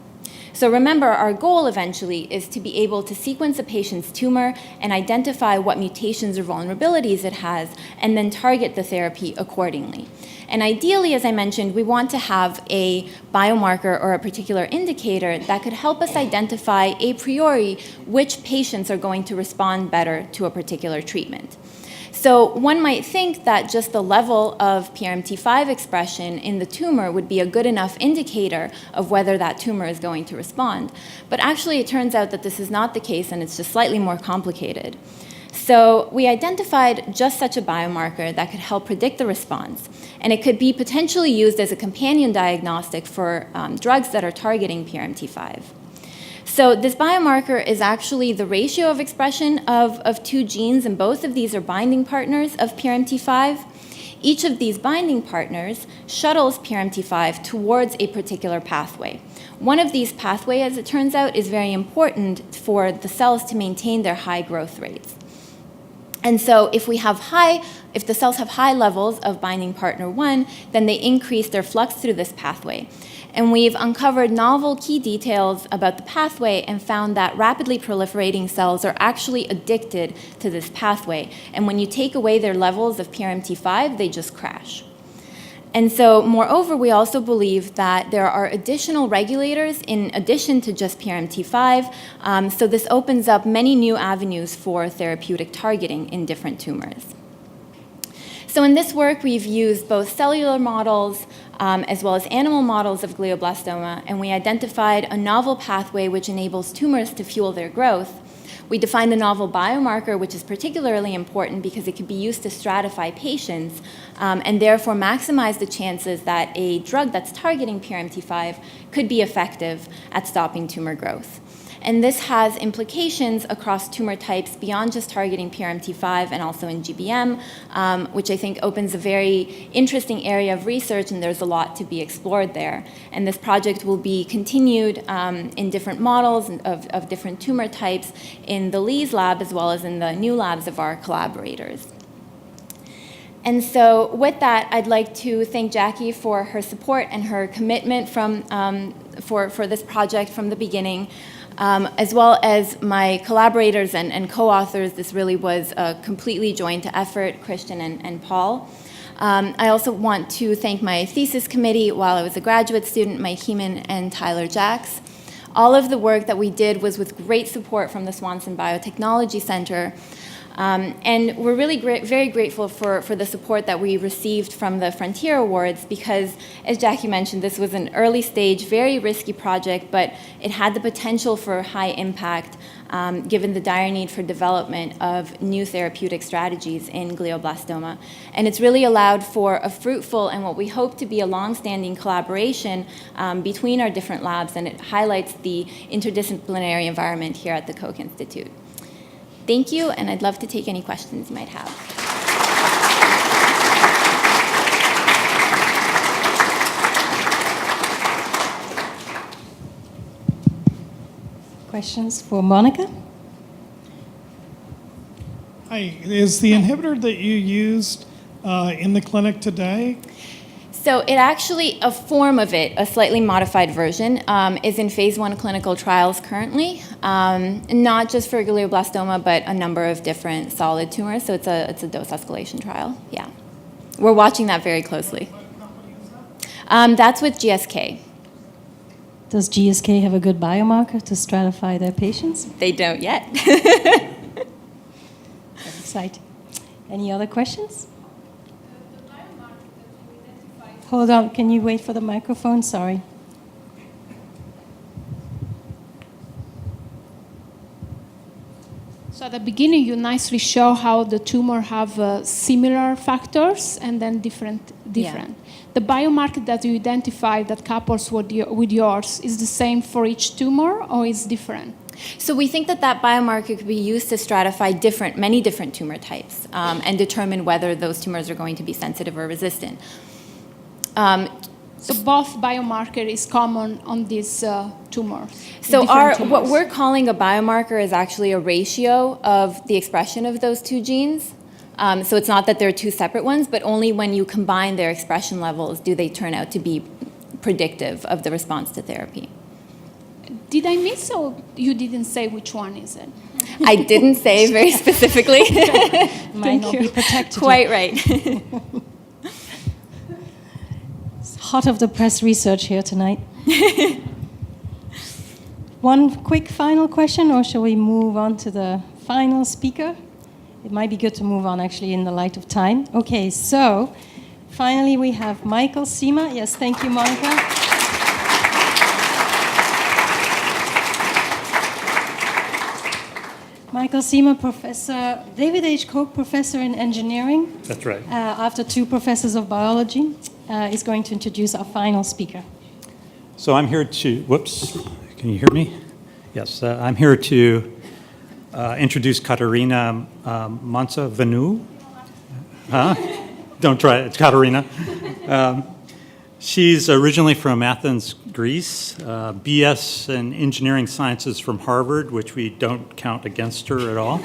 So remember, our goal eventually is to be able to sequence a patient's tumor and identify what mutations or vulnerabilities it has, and then target the therapy accordingly. And ideally, as I mentioned, we want to have a biomarker or a particular indicator that could help us identify a priori which patients are going to respond better to a particular treatment. So one might think that just the level of PRMT5 expression in the tumor would be a good enough indicator of whether that tumor is going to respond. But actually, it turns out that this is not the case, and it's just slightly more complicated. So we identified just such a biomarker that could help predict the response, and it could be potentially used as a companion diagnostic for drugs that are targeting PRMT5. So this biomarker is actually the ratio of expression of two genes, and both of these are binding partners of PRMT5. Each of these binding partners shuttles PRMT5 towards a particular pathway. One of these pathways, as it turns out, is very important for the cells to maintain their high growth rates. And so if the cells have high levels of binding partner 1, then they increase their flux through this pathway. And we've uncovered novel key details about the pathway and found that rapidly proliferating cells are actually addicted to this pathway. And when you take away their levels of PRMT5, they just crash. And so, moreover, we also believe that there are additional regulators in addition to just PRMT5. So this opens up many new avenues for therapeutic targeting in different tumors. So in this work, we've used both cellular models as well as animal models of glioblastoma, and we identified a novel pathway which enables tumors to fuel their growth. We defined a novel biomarker, which is particularly important because it can be used to stratify patients and therefore maximize the chances that a drug that's targeting PRMT5 could be effective at stopping tumor growth. And this has implications across tumor types beyond just targeting PRMT5 and also in GBM, which I think opens a very interesting area of research, and there's a lot to be explored there. And this project will be continued in different models of different tumor types in the Lee's lab as well as in the new labs of our collaborators. And so with that, I'd like to thank Jackie for her support and her commitment for this project from the beginning. As well as my collaborators and co-authors. This really was a completely joint effort, Christian and Paul. I also want to thank my thesis committee while I was a graduate student, Mike Heeman and Tyler Jacks. All of the work that we did was with great support from the Swanson Biotechnology Center. And we're really very grateful for the support that we received from the Frontier Awards because, as Jackie mentioned, this was an early stage, very risky project, but it had the potential for high impact given the dire need for development of new therapeutic strategies in glioblastoma. And it's really allowed for a fruitful and what we hope to be a long-standing collaboration between our different labs, and it highlights the interdisciplinary environment here at the Koch Institute. Thank you, and I'd love to take any questions you might have. Questions for Monica? Hi, is the inhibitor that you used in the clinic today? So it actually, a form of it, a slightly modified version, is in phase 1 clinical trials currently, not just for glioblastoma, but a number of different solid tumors. So it's a dose escalation trial, yeah. We're watching that very closely. That's with GSK. Does GSK have a good biomarker to stratify their patients? They don't yet. That's exciting. Any other questions? Hold on, can you wait for the microphone? Sorry. So at the beginning, you nicely show how the tumor have similar factors and then different. Yeah. The biomarker that you identify that couples with yours is the same for each tumor or is different? So we think that that biomarker could be used to stratify many different tumor types and determine whether those tumors are going to be sensitive or resistant. So both biomarker is common on these tumors. So different what tumors. we're calling a biomarker is actually a ratio of the expression of those two genes. So it's not that there are two separate ones, but only when you combine their expression levels do they turn out to be predictive of the response to therapy. Did I miss or you didn't say which one is it? I didn't say very specifically. Might not be protected. Quite right. Hot of the press research here tonight. One quick final question, or shall we move on to the final speaker? It might be good to move on, actually, in the light of time. Okay, so finally we have Michael Sima. Yes, thank you, Monica. Michael Sima, Professor, David H. Koch Professor in Engineering. That's right. After 2 professors of biology, is going to introduce our final speaker. So I'm here to, whoops, can you hear me? Yes, I'm here to introduce Katerina Mansa-Vanu. Huh? Don't try it, it's Katerina. She's originally from Athens, Greece, BS in Engineering Sciences from Harvard, which we don't count against her at all.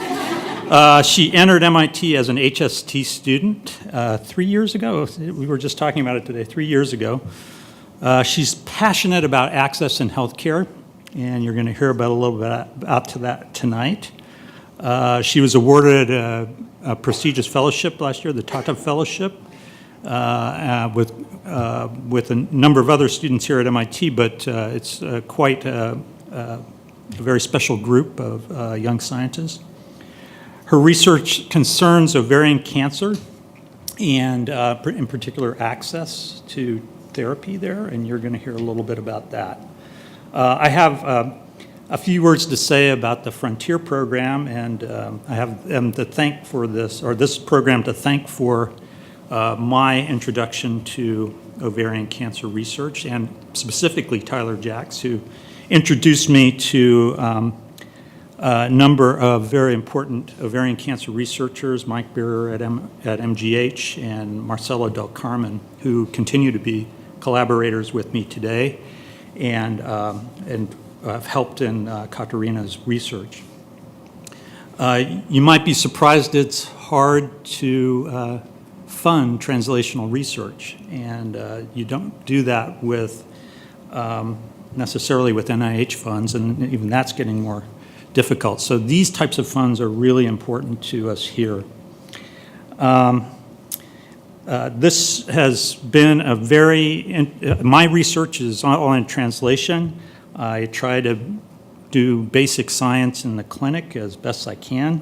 She entered MIT as an HST student 3 years ago. We were just talking about it today, 3 years ago. She's passionate about access in healthcare, and you're going to hear about a little bit about that tonight. She was awarded a prestigious fellowship last year, the Tata Fellowship, with a number of other students here at MIT, but it's quite a very special group of young scientists. Her research concerns ovarian cancer and, in particular, access to therapy there, and you're going to hear a little bit about that. I have a few words to say about the Frontier program, and I have them to thank for this, or this program to thank for my introduction to ovarian cancer research, and specifically Tyler Jacks, who introduced me to a number of very important ovarian cancer researchers, Mike Beerer at MGH and Marcelo Del Carmen, who continue to be collaborators with me today and have helped in Katerina's research. You might be surprised it's hard to fund translational research, and you don't do that with necessarily with NIH funds, and even that's getting more difficult. So these types of funds are really important to us here. This has been a my research is all in translation. I try to do basic science in the clinic as best I can.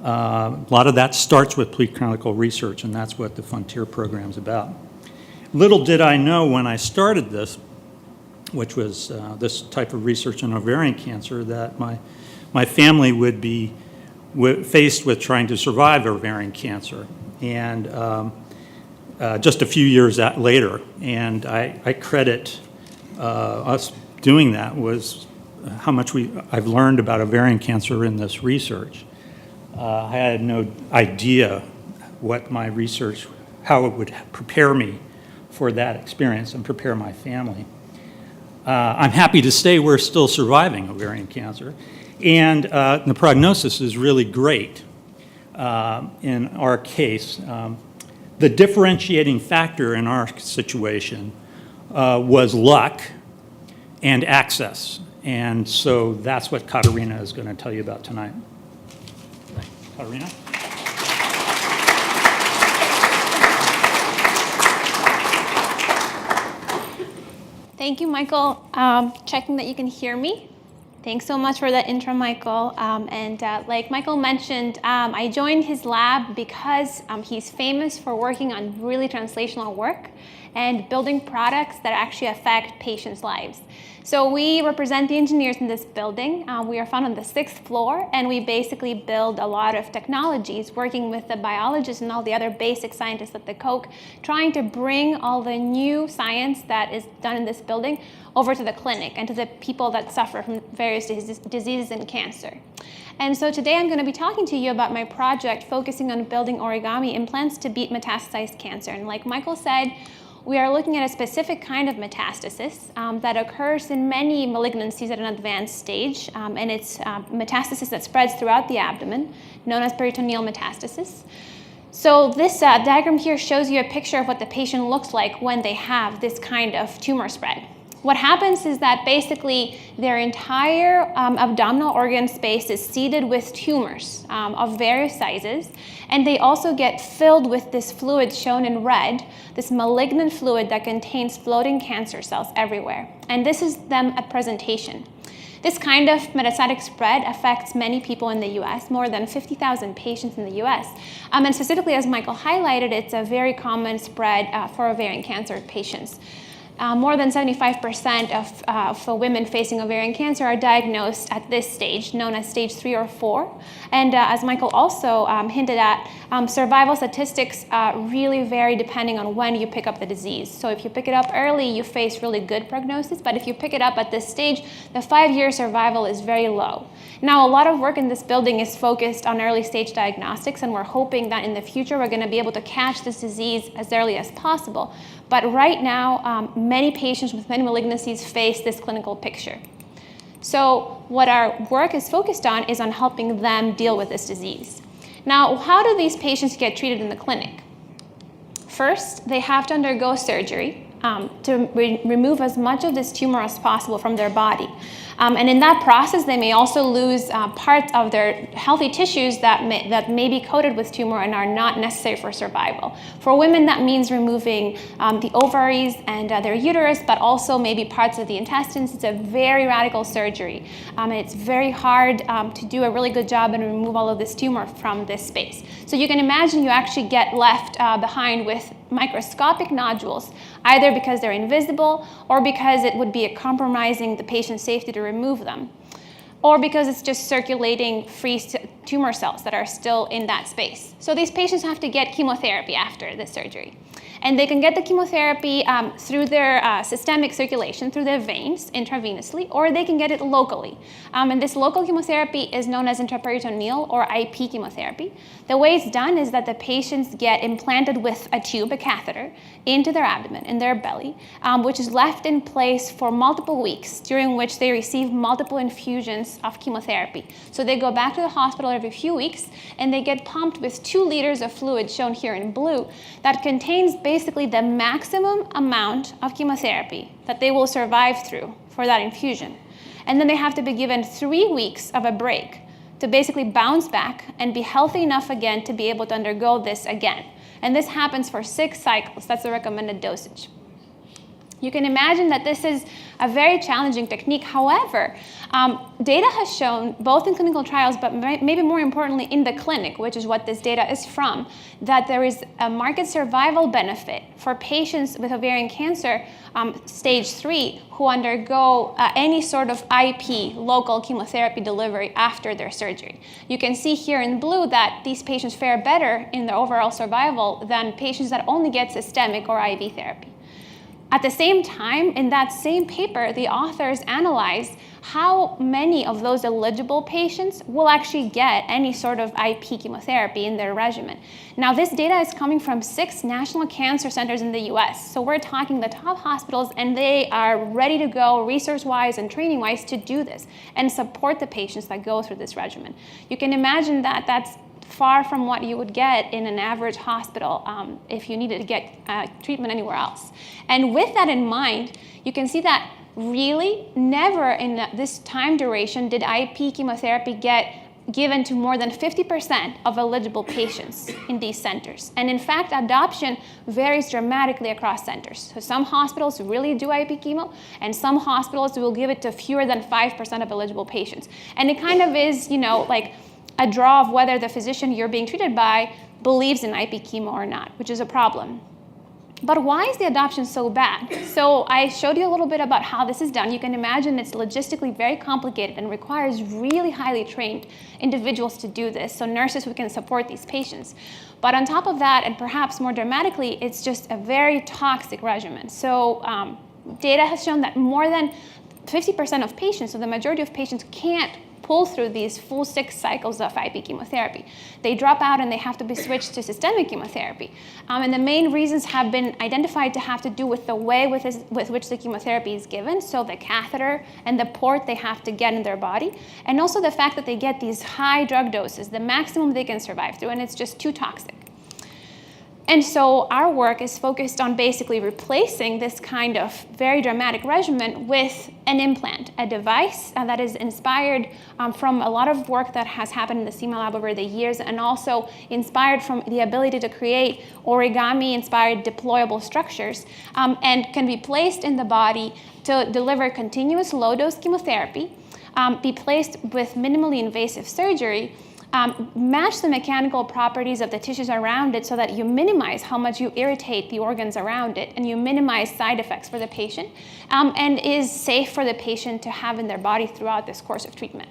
A lot of that starts with preclinical research, and that's what the Frontier program is about. Little did I know when I started this, which was this type of research on ovarian cancer, that my family would be faced with trying to survive ovarian cancer. And just a few years later, and I credit us doing that was how much I've learned about ovarian cancer in this research. I had no idea what my research, how it would prepare me for that experience and prepare my family. I'm happy to say we're still surviving ovarian cancer, and the prognosis is really great in our case. The differentiating factor in our situation was luck and access, and so that's what Katarina is going to tell you about tonight. Katarina? Thank you, Michael. Checking that you can hear me. Thanks so much for that intro, Michael. Like Michael mentioned, I joined his lab because he's famous for working on really translational work and building products that actually affect patients' lives. So we represent the engineers in this building. We are found on the 6th floor, and we basically build a lot of technologies, working with the biologists and all the other basic scientists at the Koch, trying to bring all the new science that is done in this building over to the clinic and to the people that suffer from various diseases and cancer. And so today I'm going to be talking to you about my project focusing on building origami implants to beat metastasized cancer. And like Michael said, we are looking at a specific kind of metastasis that occurs in many malignancies at an advanced stage, and it's metastasis that spreads throughout the abdomen, known as peritoneal metastasis. So this diagram here shows you a picture of what the patient looks like when they have this kind of tumor spread. What happens is that basically their entire abdominal organ space is seeded with tumors of various sizes, and they also get filled with this fluid shown in red, this malignant fluid that contains floating cancer cells everywhere. And this is them at presentation. This kind of metastatic spread affects many people in the US, more than 50,000 patients in the US. And specifically, as Michael highlighted, it's a very common spread for ovarian cancer patients. More than 75% of women facing ovarian cancer are diagnosed at this stage, known as stage 3 or 4. And as Michael also hinted at, survival statistics really vary depending on when you pick up the disease. So if you pick it up early, you face really good prognosis, but if you pick it up at this stage, the 5-year survival is very low. Now, a lot of work in this building is focused on early stage diagnostics, and we're hoping that in the future we're going to be able to catch this disease as early as possible. But right now, many patients with many malignancies face this clinical picture. So what our work is focused on is on helping them deal with this disease. Now, how do these patients get treated in the clinic? First, they have to undergo surgery to remove as much of this tumor as possible from their body. And in that process, they may also lose parts of their healthy tissues that may be coated with tumor and are not necessary for survival. For women, that means removing the ovaries and their uterus, but also maybe parts of the intestines. It's a very radical surgery. And it's very hard to do a really good job and remove all of this tumor from this space. So you can imagine you actually get left behind with microscopic nodules, either because they're invisible or because it would be compromising the patient's safety to remove them, or because it's just circulating free tumor cells that are still in that space. So these patients have to get chemotherapy after the surgery. And they can get the chemotherapy through their systemic circulation, through their veins, intravenously, or they can get it locally. And this local chemotherapy is known as intraperitoneal or IP chemotherapy. The way it's done is that the patients get implanted with a tube, a catheter, into their abdomen, in their belly, which is left in place for multiple weeks, during which they receive multiple infusions of chemotherapy. So they go back to the hospital every few weeks, and they get pumped with 2 liters of fluid, shown here in blue, that contains basically the maximum amount of chemotherapy that they will survive through for that infusion. And then they have to be given 3 weeks of a break to basically bounce back and be healthy enough again to be able to undergo this again. And this happens for 6 cycles. That's the recommended dosage. You can imagine that this is a very challenging technique. However, data has shown, both in clinical trials, but maybe more importantly in the clinic, which is what this data is from, that there is a marked survival benefit for patients with ovarian cancer stage 3 who undergo any sort of IP, local chemotherapy delivery after their surgery. You can see here in blue that these patients fare better in their overall survival than patients that only get systemic or IV therapy. At the same time, in that same paper, the authors analyzed how many of those eligible patients will actually get any sort of IP chemotherapy in their regimen. Now, this data is coming from 6 national cancer centers in the US. So we're talking the top hospitals, and they are ready to go resource-wise and training-wise to do this and support the patients that go through this regimen. You can imagine that that's far from what you would get in an average hospital if you needed to get treatment anywhere else. And with that in mind, you can see that really never in this time duration did IP chemotherapy get given to more than 50% of eligible patients in these centers. And in fact, adoption varies dramatically across centers. So some hospitals really do IP chemo, and some hospitals will give it to fewer than 5% of eligible patients. And it kind of is, like a draw of whether the physician you're being treated by believes in IP chemo or not, which is a problem. But why is the adoption so bad? So I showed you a little bit about how this is done. You can imagine it's logistically very complicated and requires really highly trained individuals to do this, so nurses who can support these patients. But on top of that, and perhaps more dramatically, it's just a very toxic regimen. So data has shown that more than 50% of patients, so the majority of patients, can't pull through these full 6 cycles of IP chemotherapy. They drop out and they have to be switched to systemic chemotherapy. And the main reasons have been identified to have to do with the way with which the chemotherapy is given, so the catheter and the port they have to get in their body, and also the fact that they get these high drug doses, the maximum they can survive through, and it's just too toxic. And so our work is focused on basically replacing this kind of very dramatic regimen with an implant, a device that is inspired from a lot of work that has happened in the CIMA lab over the years, and also inspired from the ability to create origami-inspired deployable structures, and can be placed in the body to deliver continuous low-dose chemotherapy, be placed with minimally invasive surgery, match the mechanical properties of the tissues around it so that you minimize how much you irritate the organs around it, and you minimize side effects for the patient, and is safe for the patient to have in their body throughout this course of treatment.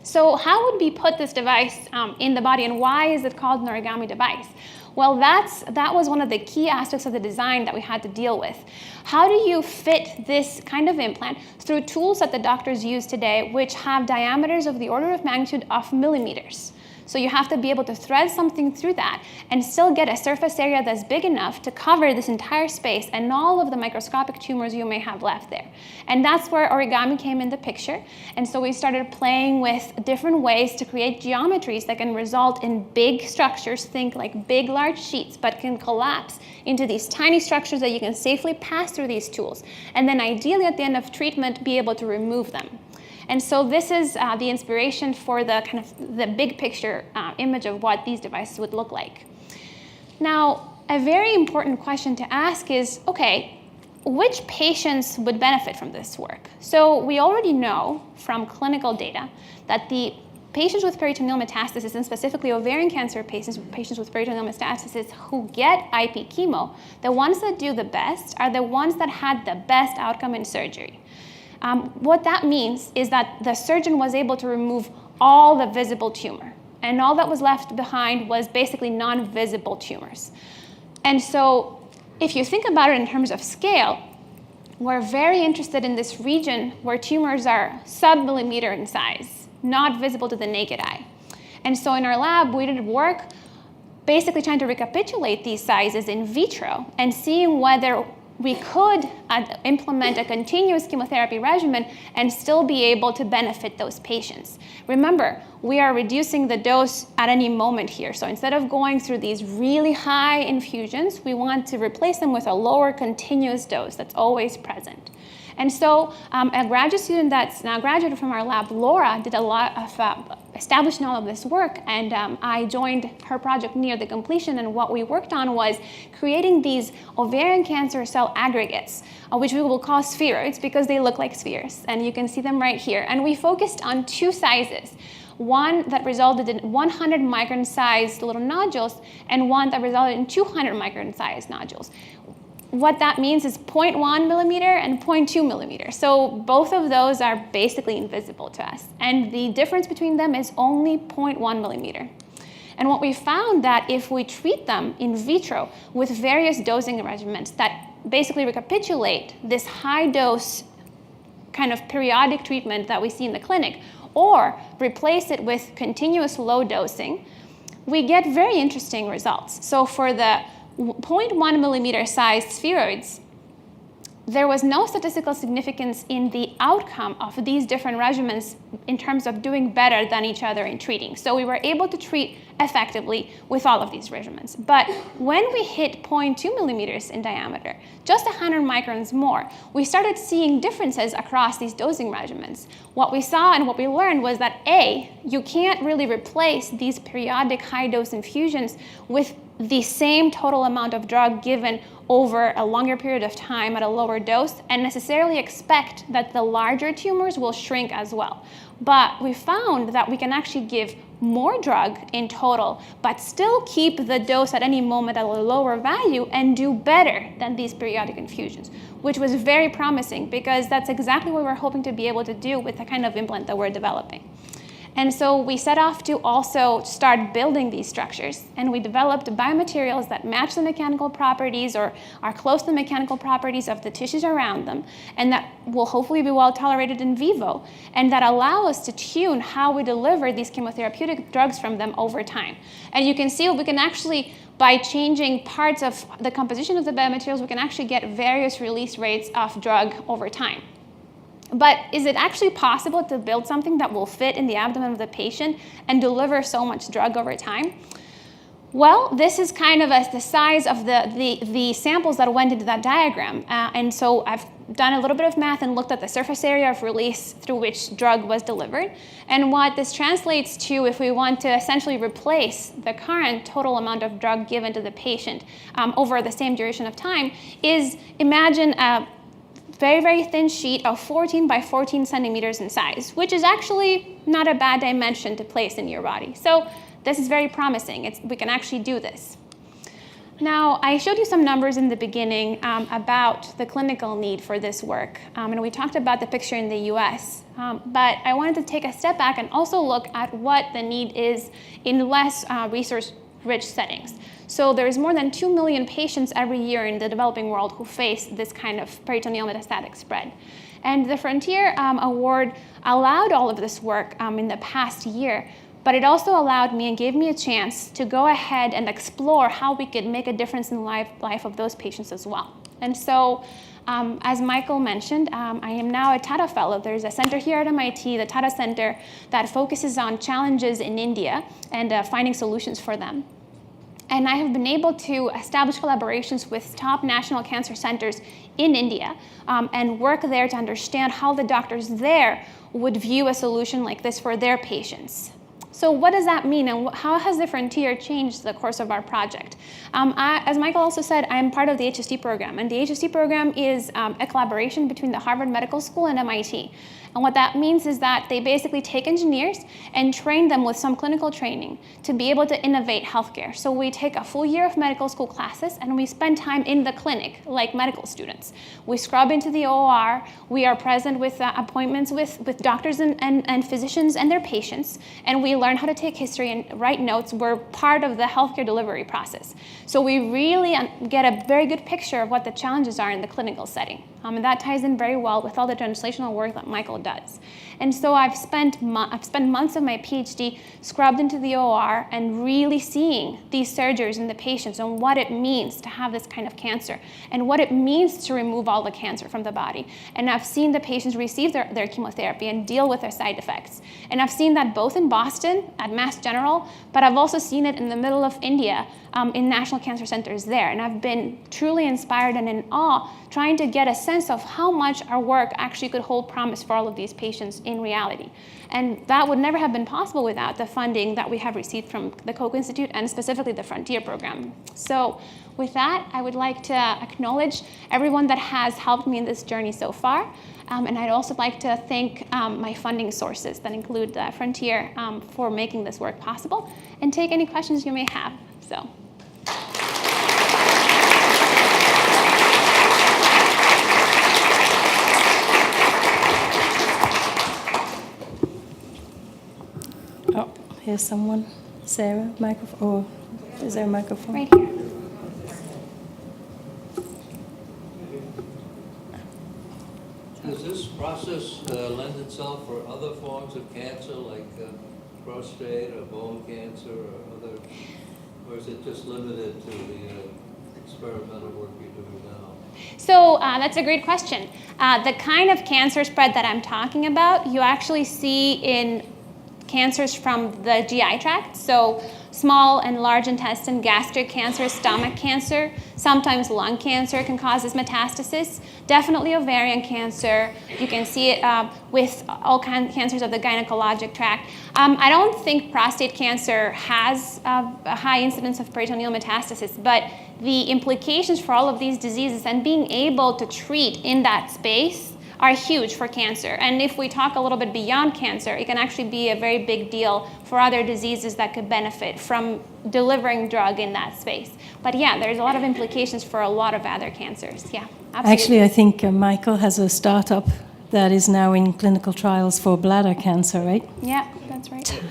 So how would we put this device in the body, and why is it called an origami device? Well, that was one of the key aspects of the design that we had to deal with. How do you fit this kind of implant through tools that the doctors use today, which have diameters of the order of magnitude of millimeters? So you have to be able to thread something through that and still get a surface area that's big enough to cover this entire space and all of the microscopic tumors you may have left there. And that's where origami came in the picture. And so we started playing with different ways to create geometries that can result in big structures, think like big, large sheets, but can collapse into these tiny structures that you can safely pass through these tools. And then ideally at the end of treatment, be able to remove them. And so this is the inspiration for the kind of the big picture image of what these devices would look like. Now, a very important question to ask is, okay, which patients would benefit from this work? So we already know from clinical data that the patients with peritoneal metastasis, and specifically ovarian cancer patients with peritoneal metastasis who get IP chemo, the ones that do the best are the ones that had the best outcome in surgery. What that means is that the surgeon was able to remove all the visible tumor, and all that was left behind was basically non-visible tumors. And so if you think about it in terms of scale, we're very interested in this region where tumors are sub-millimeter in size, not visible to the naked eye. And so in our lab, we did work basically trying to recapitulate these sizes in vitro and seeing whether we could implement a continuous chemotherapy regimen and still be able to benefit those patients. Remember, we are reducing the dose at any moment here. So instead of going through these really high infusions, we want to replace them with a lower continuous dose that's always present. And so a graduate student that's now graduated from our lab, Laura, did a lot of establishing all of this work, and I joined her project near the completion, and what we worked on was creating these ovarian cancer cell aggregates, which we will call spheroids because they look like spheres, and you can see them right here. And we focused on two sizes. One that resulted in 100 micron sized little nodules, and one that resulted in 200 micron sized nodules. What that means is 0.1 millimeter and 0.2 millimeter. So both of those are basically invisible to us. And the difference between them is only 0.1 millimeter. And what we found that if we treat them in vitro with various dosing regimens that basically recapitulate this high dose kind of periodic treatment that we see in the clinic, or replace it with continuous low dosing, we get very interesting results. So for the 0.1 millimeter sized spheroids, there was no statistical significance in the outcome of these different regimens in terms of doing better than each other in treating. So we were able to treat effectively with all of these regimens. But when we hit 0.2 millimeters in diameter, just 100 microns more, we started seeing differences across these dosing regimens. What we saw and what we learned was that A, you can't really replace these periodic high-dose infusions with the same total amount of drug given over a longer period of time at a lower dose and necessarily expect that the larger tumors will shrink as well. But we found that we can actually give more drug in total, but still keep the dose at any moment at a lower value and do better than these periodic infusions, which was very promising because that's exactly what we're hoping to be able to do with the kind of implant that we're developing. And so we set off to also start building these structures, and we developed biomaterials that match the mechanical properties or are close to the mechanical properties of the tissues around them, and that will hopefully be well tolerated in vivo, and that allow us to tune how we deliver these chemotherapeutic drugs from them over time. And you can see we can actually, by changing parts of the composition of the biomaterials, we can actually get various release rates of drug over time. But is it actually possible to build something that will fit in the abdomen of the patient and deliver so much drug over time? Well, this is kind of the size of the samples that went into that diagram. And so I've done a little bit of math and looked at the surface area of release through which drug was delivered. And what this translates to, if we want to essentially replace the current total amount of drug given to the patient over the same duration of time, is imagine a very, very thin sheet of 14 by 14 centimeters in size, which is actually not a bad dimension to place in your body. So this is very promising. We can actually do this. Now, I showed you some numbers in the beginning about the clinical need for this work, and we talked about the picture in the US, but I wanted to take a step back and also look at what the need is in less resource-rich settings. So there's more than 2 million patients every year in the developing world who face this kind of peritoneal metastatic spread. And the Frontier Award allowed all of this work in the past year, but it also allowed me and gave me a chance to go ahead and explore how we could make a difference in the life of those patients as well. And so, as Michael mentioned, I am now a Tata Fellow. There's a center here at MIT, the Tata Center, that focuses on challenges in India and finding solutions for them. And I have been able to establish collaborations with top national cancer centers in India and work there to understand how the doctors there would view a solution like this for their patients. So what does that mean, and how has the Frontier changed the course of our project? As Michael also said, I'm part of the HST program, and the HST program is a collaboration between the Harvard Medical School and MIT. And what that means is that they basically take engineers and train them with some clinical training to be able to innovate healthcare. So we take a full year of medical school classes and we spend time in the clinic like medical students. We scrub into the OR, we are present with appointments with doctors and physicians and their patients, and we learn how to take history and write notes. We're part of the healthcare delivery process. So we really get a very good picture of what the challenges are in the clinical setting. And that ties in very well with all the translational work that Michael does. And so I've spent months of my PhD scrubbed into the OR and really seeing these surgeries and the patients and what it means to have this kind of cancer and what it means to remove all the cancer from the body. And I've seen the patients receive their chemotherapy and deal with their side effects. And I've seen that both in Boston at Mass General, but I've also seen it in the middle of India in national cancer centers there. And I've been truly inspired and in awe trying to get a sense sense of how much our work actually could hold promise for all of these patients in reality. And that would never have been possible without the funding that we have received from the Koch Institute and specifically the Frontier program. So with that, I would like to acknowledge everyone that has helped me in this journey so far. And I'd also like to thank my funding sources that include the Frontier for making this work possible, and take any questions you may have. So. Oh, here's someone. Sarah, microphone. Oh, is there a microphone? Right here. Does this process lend itself for other forms of cancer, like prostate or bone cancer or other, or is it just limited to the experimental work you're doing now? So that's a great question. The kind of cancer spread that I'm talking about, you actually see in cancers from the GI tract. So small and large intestine, gastric cancer, stomach cancer, sometimes lung cancer can cause this metastasis. Definitely ovarian cancer. You can see it with all cancers of the gynecologic tract. I don't think prostate cancer has a high incidence of peritoneal metastasis, but the implications for all of these diseases and being able to treat in that space are huge for cancer. And if we talk a little bit beyond cancer, it can actually be a very big deal for other diseases that could benefit from delivering drug in that space. But yeah, there's a lot of implications for a lot of other cancers. Yeah, absolutely. Actually, I think Michael has a startup that is now in clinical trials for bladder cancer, right? Yeah, that's right.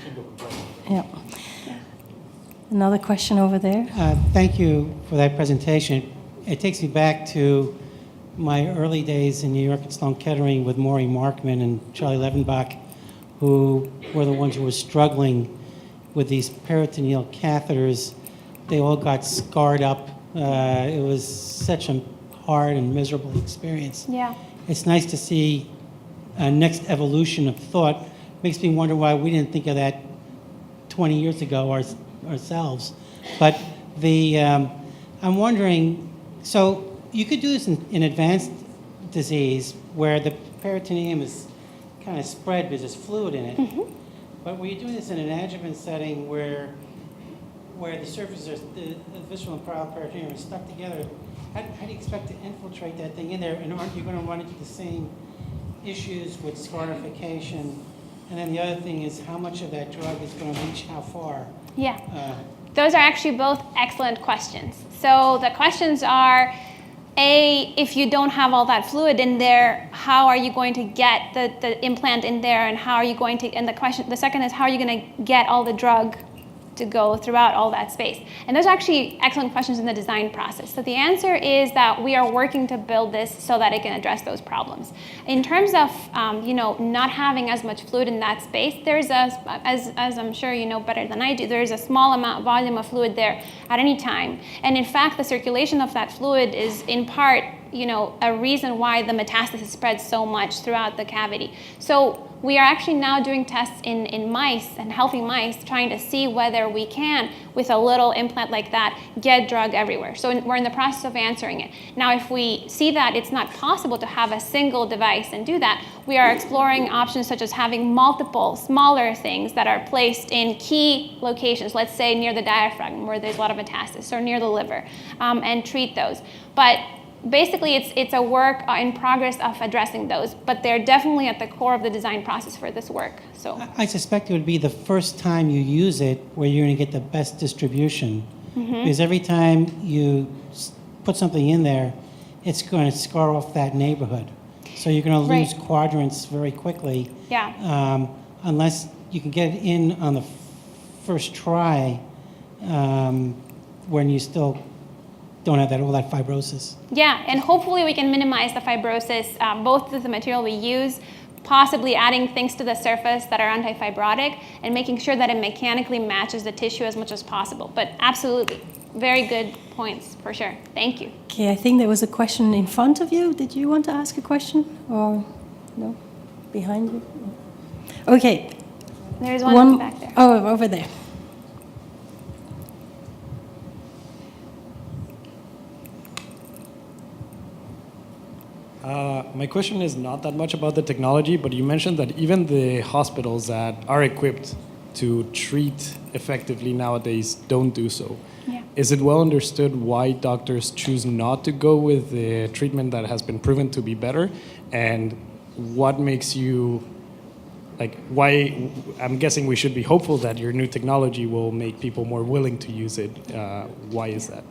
Yeah. Another question over there. Thank you for that presentation. It takes me back to my early days in New York at Sloan Kettering with Maury Markman and Charlie Levenbach, who were the ones who were struggling with these peritoneal catheters. They all got scarred up. It was such a hard and miserable experience. Yeah. It's nice to see a next evolution of thought. Makes me wonder why we didn't think of that 20 years ago ourselves. But I'm wondering, so you could do this in advanced disease where the peritoneum is kind of spread because there's fluid in it. Mm-hmm. But when you're doing this in an adjuvant setting where the surfaces, the visceral and peritoneum are stuck together, how do you expect to infiltrate that thing in there? And aren't you going to run into the same issues with scarification? And then the other thing is how much of that drug is going to reach how far? Yeah. Those are actually both excellent questions. So the questions are, A, if you don't have all that fluid in there, how are you going to get the implant in there, and how are you going to, and the second is, how are you going to get all the drug to go throughout all that space? And those are actually excellent questions in the design process. So the answer is that we are working to build this so that it can address those problems. In terms of not having as much fluid in that space, there's as I'm sure you know better than I do, there's a small volume of fluid there at any time. And in fact, the circulation of that fluid is in part a reason why the metastasis spreads so much throughout the cavity. So we are actually now doing tests in mice and healthy mice, trying to see whether we can, with a little implant like that, get drug everywhere. So we're in the process of answering it. Now, if we see that it's not possible to have a single device and do that, we are exploring options such as having multiple smaller things that are placed in key locations, let's say near the diaphragm where there's a lot of metastasis, or near the liver, and treat those. But basically, it's a work in progress of addressing those, but they're definitely at the core of the design process for this work. So I suspect it would be the first time you use it where you're going to get the best distribution. Mm-hmm. Because every time you put something in there, it's going to scar off that neighborhood. So you're going to lose quadrants very quickly. Yeah. Unless you can get it in on the first try when you still don't have all that fibrosis. Yeah, and hopefully we can minimize the fibrosis, both with the material we use, possibly adding things to the surface that are antifibrotic, and making sure that it mechanically matches the tissue as much as possible. But absolutely, very good points, for sure. Thank you. Okay, I think there was a question in front of you. Did you want to ask a question? Or no? Behind you? Okay. There's one back there. Oh, over there. My question is not that much about the technology, but you mentioned that even the hospitals that are equipped to treat effectively nowadays don't do so. Yeah. Is it well understood why doctors choose not to go with the treatment that has been proven to be better? And what makes you, why, I'm guessing we should be hopeful that your new technology will make people more willing to use it. Why is that?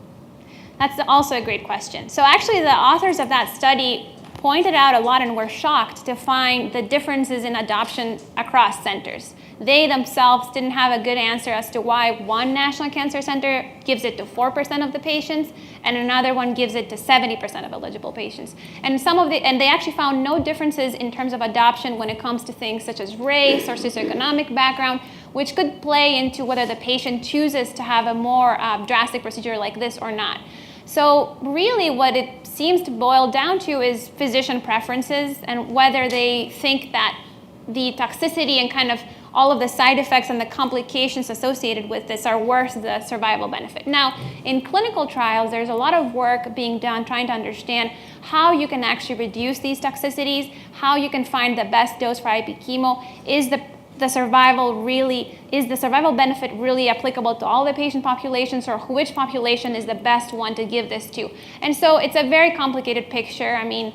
That's also a great question. So actually the authors of that study pointed out a lot and were shocked to find the differences in adoption across centers. They themselves didn't have a good answer as to why one National Cancer Center gives it to 4% of the patients and another one gives it to 70% of eligible patients. And they actually found no differences in terms of adoption when it comes to things such as race or socioeconomic background, which could play into whether the patient chooses to have a more drastic procedure like this or not. So really what it seems to boil down to is physician preferences and whether they think that the toxicity and kind of all of the side effects and the complications associated with this are worth the survival benefit. Now, in clinical trials, there's a lot of work being done trying to understand how you can actually reduce these toxicities, how you can find the best dose for IP chemo. Is the survival benefit really applicable to all the patient populations, or which population is the best one to give this to? And so it's a very complicated picture. I mean,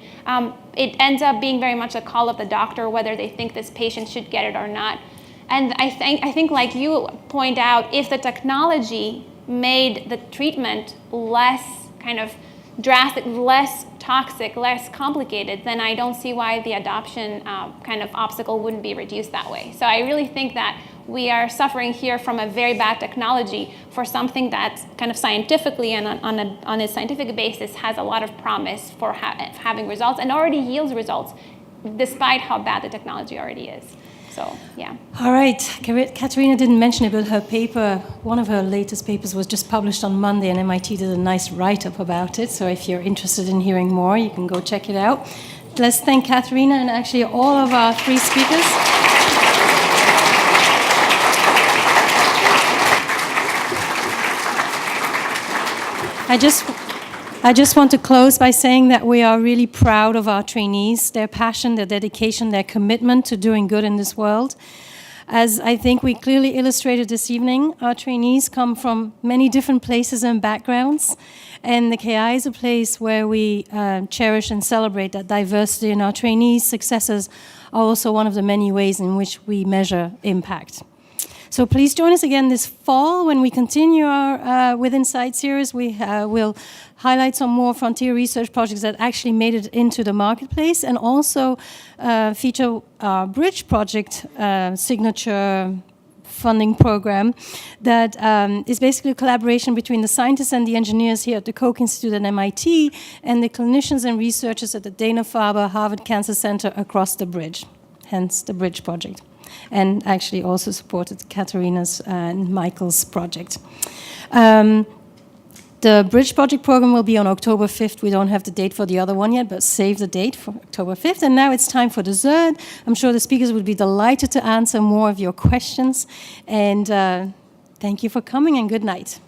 it ends up being very much a call of the doctor whether they think this patient should get it or not. And I think like you point out, if the technology made the treatment less kind of drastic, less toxic, less complicated, then I don't see why the adoption kind of obstacle wouldn't be reduced that way. So I really think that we are suffering here from a very bad technology for something that's kind of scientifically and on a scientific basis has a lot of promise for having results and already yields results despite how bad the technology already is. So, yeah. All right. Katerina didn't mention it, but her paper, one of her latest papers was just published on Monday, and MIT did a nice write-up about it. So if you're interested in hearing more, you can go check it out. Let's thank Katerina and actually all of our three speakers. I just want to close by saying that we are really proud of our trainees, their passion, their dedication, their commitment to doing good in this world. As I think we clearly illustrated this evening, our trainees come from many different places and backgrounds, and the KI is a place where we cherish and celebrate that diversity, and our trainees' successes are also one of the many ways in which we measure impact. So please join us again this fall when we continue our With Insight series. We will highlight some more frontier research projects that actually made it into the marketplace, and also feature our Bridge project signature funding program that is basically a collaboration between the scientists and the engineers here at the Koch Institute at MIT and the clinicians and researchers at the Dana-Farber Harvard Cancer Center across the bridge, hence the Bridge project. And actually also supported Katerina's and Michael's project. The Bridge Project program will be on October 5th. We don't have the date for the other one yet, but save the date for October 5th. And now it's time for dessert. I'm sure the speakers would be delighted to answer more of your questions. And thank you for coming, and good night.